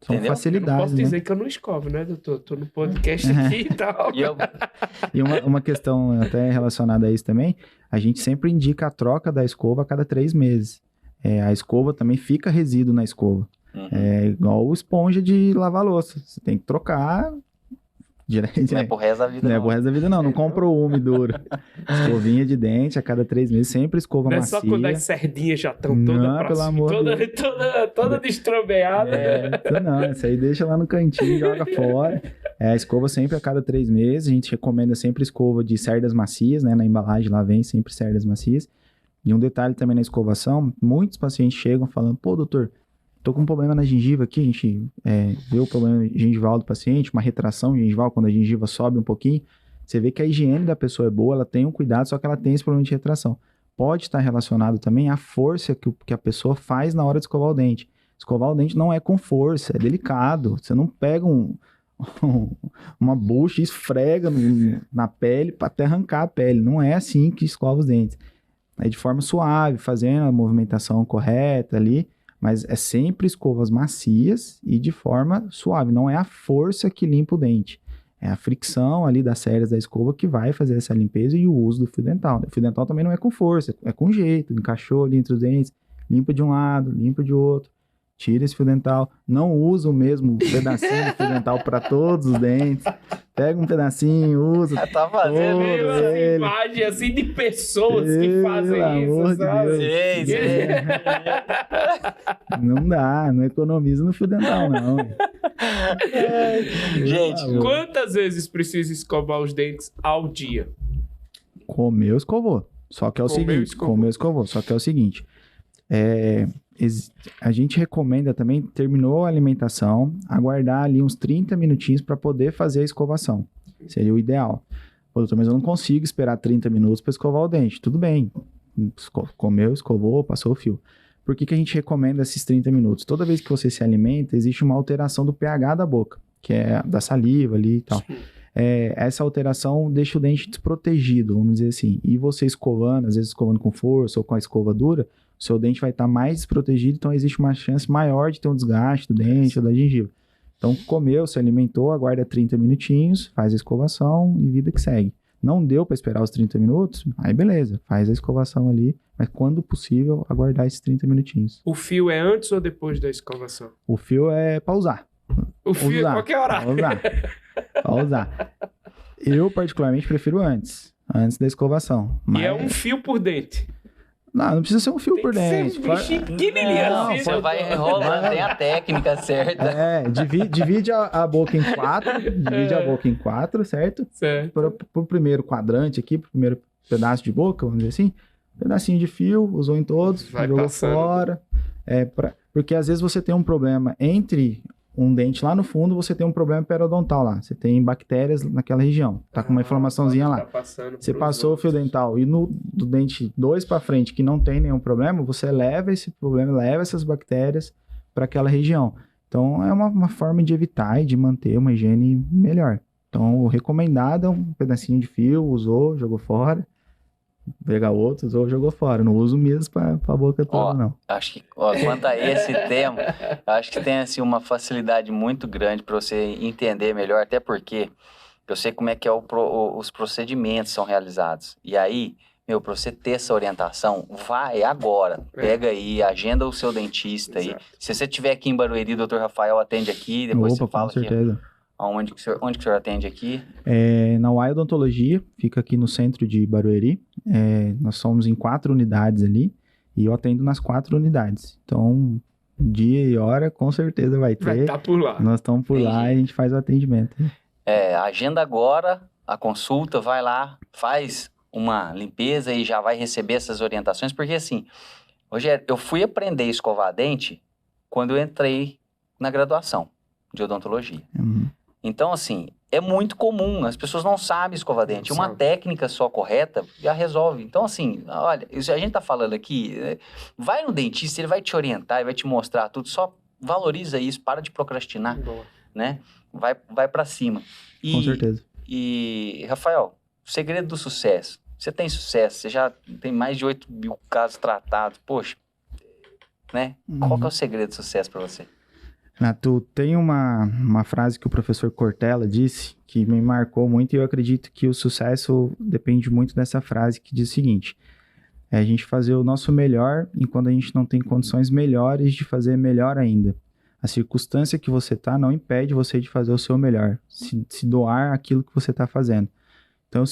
São facilidades, eu não posso dizer que eu não escovo, né, doutor? Tô no podcast aqui e tal. E uma questão até relacionada a isso também, a gente sempre indica a troca da escova a cada 3 meses. A escova também fica resíduo na escova. É igual esponja de lavar louça. Você tem que trocar direto. Não é pro resto da vida, não. É pro resto da vida, não. Não compra o úmido. Escovinha de dente a cada 3 meses, sempre escova macia. Não é só quando as sardinhas já estão todas pelo amor toda destrombeada. Isso aí deixa lá no cantinho, joga fora. A escova sempre a cada 3 meses. A gente recomenda sempre escova de cerdas macias, né? Na embalagem lá vem sempre cerdas macias. E um detalhe também na escovação, muitos pacientes chegam falando, pô, doutor, tô com um problema na gengiva aqui, a gente vê o problema gengival do paciente, uma retração gengival, quando a gengiva sobe um pouquinho, você vê que a higiene da pessoa é boa, ela tem um cuidado, só que ela tem esse problema de retração. Pode estar relacionado também à força que a pessoa faz na hora de escovar o dente. Escovar o dente não é com força, é delicado. Você não pega uma bucha e esfrega na pele para até arrancar a pele. Não é assim que escova os dentes. É de forma suave, fazendo a movimentação correta ali, mas é sempre escovas macias e de forma suave. Não é a força que limpa o dente. É a fricção ali das cerdas da escova que vai fazer essa limpeza e o uso do fio dental. O fio dental também não é com força, é com jeito. Encaixou ali entre os dentes, limpa de um lado, limpa de outro. Tira esse fio dental. Não usa o mesmo pedacinho de fio dental para todos os dentes. Pega um pedacinho, usa. Tá fazendo essa imagem assim de pessoas que fazem isso, sabe? Não dá, não economiza no fio dental, não. Gente, quantas vezes precisa escovar os dentes ao dia? Comeu, escovou. Só que é o seguinte, comeu, escovou. Só que é o seguinte, a gente recomenda também, terminou a alimentação, aguardar ali uns 30 minutinhos para poder fazer a escovação. Seria o ideal. Pô, doutor, mas eu não consigo esperar 30 minutos para escovar o dente. Tudo bem. Comeu, escovou, passou o fio. Por que a gente recomenda esses 30 minutos? Toda vez que você se alimenta, existe uma alteração do pH da boca, que é da saliva ali e tal. Essa alteração deixa o dente desprotegido, vamos dizer assim. E você escovando, às vezes escovando com força ou com a escova dura, o seu dente vai estar mais desprotegido, então existe uma chance maior de ter um desgaste do dente ou da gengiva. Então, comeu, se alimentou, aguarda 30 minutinhos, faz a escovação e vida que segue. Não deu para esperar os 30 minutos? Aí beleza, faz a escovação ali, mas quando possível, aguardar esses 30 minutinhos. O fio é antes ou depois da escovação? O fio é para usar. O fio é qualquer horário. Para usar. Eu, particularmente, prefiro antes da escovação. Mas... E é um fio por dente. Não precisa ser um fio por dente. Tem que ser um pequenininho. Não, você vai enrolando, tem a técnica certa. Divide a boca em 4. Divide a boca em 4, certo? Certo. Pro primeiro quadrante aqui, pro primeiro pedaço de boca, vamos dizer assim, pedacinho de fio, usou em todos, Vai jogou passando. fora. Porque às vezes você tem um problema entre um dente lá no fundo, você tem um problema periodontal lá. Você tem bactérias naquela região. Tá com uma inflamaçãozinha lá. Tá passando Você pros passou o fio outros. dental e do dente 2 para frente, que não tem nenhum problema, você leva esse problema, leva essas bactérias para aquela região. Então, é uma forma de evitar e de manter uma higiene melhor. Então, o recomendado é um pedacinho de fio, usou, jogou fora. Pegar outro, usou, jogou fora. Não uso mesmo para a boca toda, não. Acho que, quanto a esse tema, acho que tem assim, uma facilidade muito grande para você entender melhor, até porque eu sei como é que os procedimentos são realizados. E aí, para você ter essa orientação, vai agora. Pega aí, agenda o seu dentista aí. Exato. Se você estiver aqui em Barueri, o Dr. Rafael atende aqui, depois Opa, você fala com certeza. aqui. Onde que o senhor atende aqui? Na UAI Odontologia, fica aqui no centro de Barueri. Nós somos em 4 unidades ali e eu atendo nas 4 unidades. Então, dia e hora, com certeza vai ter. Vai estar por lá. Nós estamos por lá e a gente faz o atendimento. Agenda agora a consulta, vai lá, faz uma limpeza e já vai receber essas orientações, porque assim, Rogério, eu fui aprender a escovar dente quando eu entrei na graduação de odontologia. Uhum. Então, assim, é muito comum, as pessoas não sabem escovar dente. Não Uma sabe. técnica só correta já resolve. Então, assim, olha, isso a gente tá falando aqui, vai no dentista, ele vai te orientar, ele vai te mostrar tudo, só valoriza isso, para de procrastinar, Boa. né? Vai para cima. Com certeza. E, Rafael, o segredo do sucesso. Você tem sucesso, você já tem mais de 8 mil casos tratados, poxa, né? Qual que é o segredo do sucesso para você? Renato, tem uma frase que o professor Cortella disse que me marcou muito e eu acredito que o sucesso depende muito dessa frase que diz o seguinte: é a gente fazer o nosso melhor enquanto a gente não tem condições melhores de fazer melhor ainda. A circunstância que você está não impede você de fazer o seu melhor, se doar aquilo que você está fazendo. Então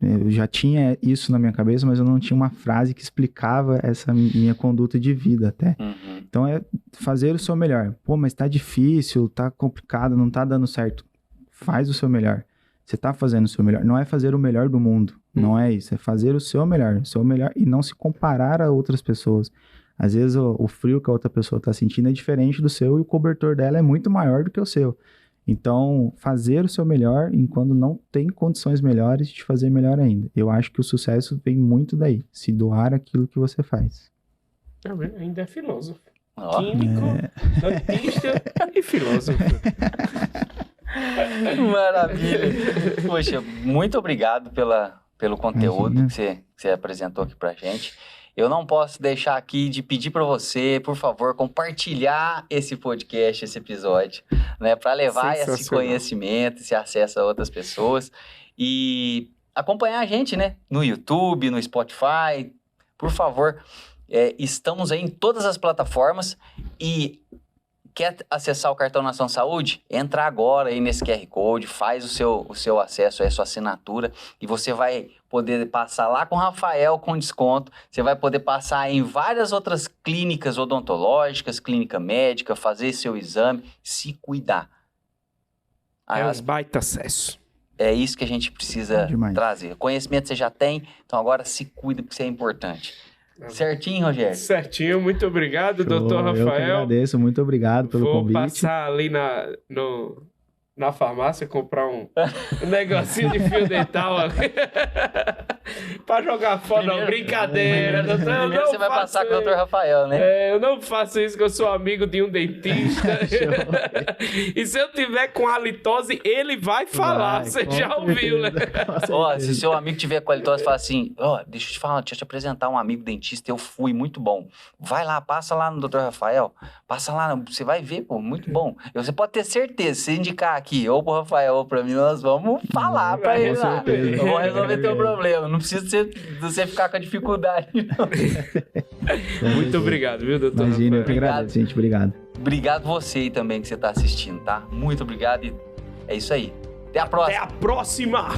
eu já tinha isso na minha cabeça, mas eu não tinha uma frase que explicava essa minha conduta de vida até. Uhum. Então é fazer o seu melhor. Pô, mas tá difícil, tá complicado, não tá dando certo. Faz o seu melhor. Você tá fazendo o seu melhor. Não é fazer o melhor do mundo. Não é isso. É fazer o seu melhor e não se comparar a outras pessoas. Às vezes o frio que a outra pessoa tá sentindo é diferente do seu e o cobertor dela é muito maior do que o seu. Então, fazer o seu melhor enquanto não tem condições melhores de fazer melhor ainda. Eu acho que o sucesso vem muito daí. Se doar aquilo que você faz. Ainda é filósofo. Ó, Químico, dentista e filósofo. maravilha. Poxa, muito obrigado pelo conteúdo Imagina. que você apresentou aqui pra gente. Eu não posso deixar aqui de pedir para você, por favor, compartilhar esse podcast, esse episódio, né, para levar esse Sensacional. conhecimento, esse acesso a outras pessoas e acompanhar a gente, né, no YouTube, no Spotify. Por favor, estamos aí em todas as plataformas e quer acessar o Cartão Nação Saúde? Entra agora aí nesse QR Code, faz o seu acesso, a sua assinatura e você vai poder passar lá com o Rafael com desconto. Você vai poder passar em várias outras clínicas odontológicas, clínica médica, fazer seu exame, se cuidar. É um baita acesso. É isso que a gente precisa Demais. trazer. Conhecimento você já tem, então agora se cuida porque isso é importante. Certinho, Rogério? Certinho, muito obrigado, Show, doutor Eu que Rafael. agradeço, muito obrigado pelo Vou convite. passar ali na farmácia, comprar um negocinho de fio dental ali. Pra jogar fora, não, brincadeira. Doutor, eu Primeiro não você vai faço passar com o isso. Dr. Rafael, né? Eu não faço isso, que eu sou amigo de um dentista. E se eu tiver com halitose, ele vai falar. Você com já ouviu, né? certeza, com Ó, certeza. se seu amigo tiver qualitose, fala assim, deixa eu te falar, deixa eu te apresentar um amigo dentista, eu fui, muito bom. Vai lá, passa lá no Dr. Rafael, passa lá, você vai ver, pô, muito bom. Você pode ter certeza, se indicar aqui, ou pro Rafael ou pra mim, nós vamos falar pra Com ele lá. certeza. Eu vou resolver teu problema, não precisa você ficar com a dificuldade, não. Muito obrigado, viu, doutor Imagina, eu Rafael? que agradeço, gente. Obrigado. Obrigado você aí também que você tá assistindo, tá? Muito obrigado e é isso aí. Até a próxima. Até a próxima!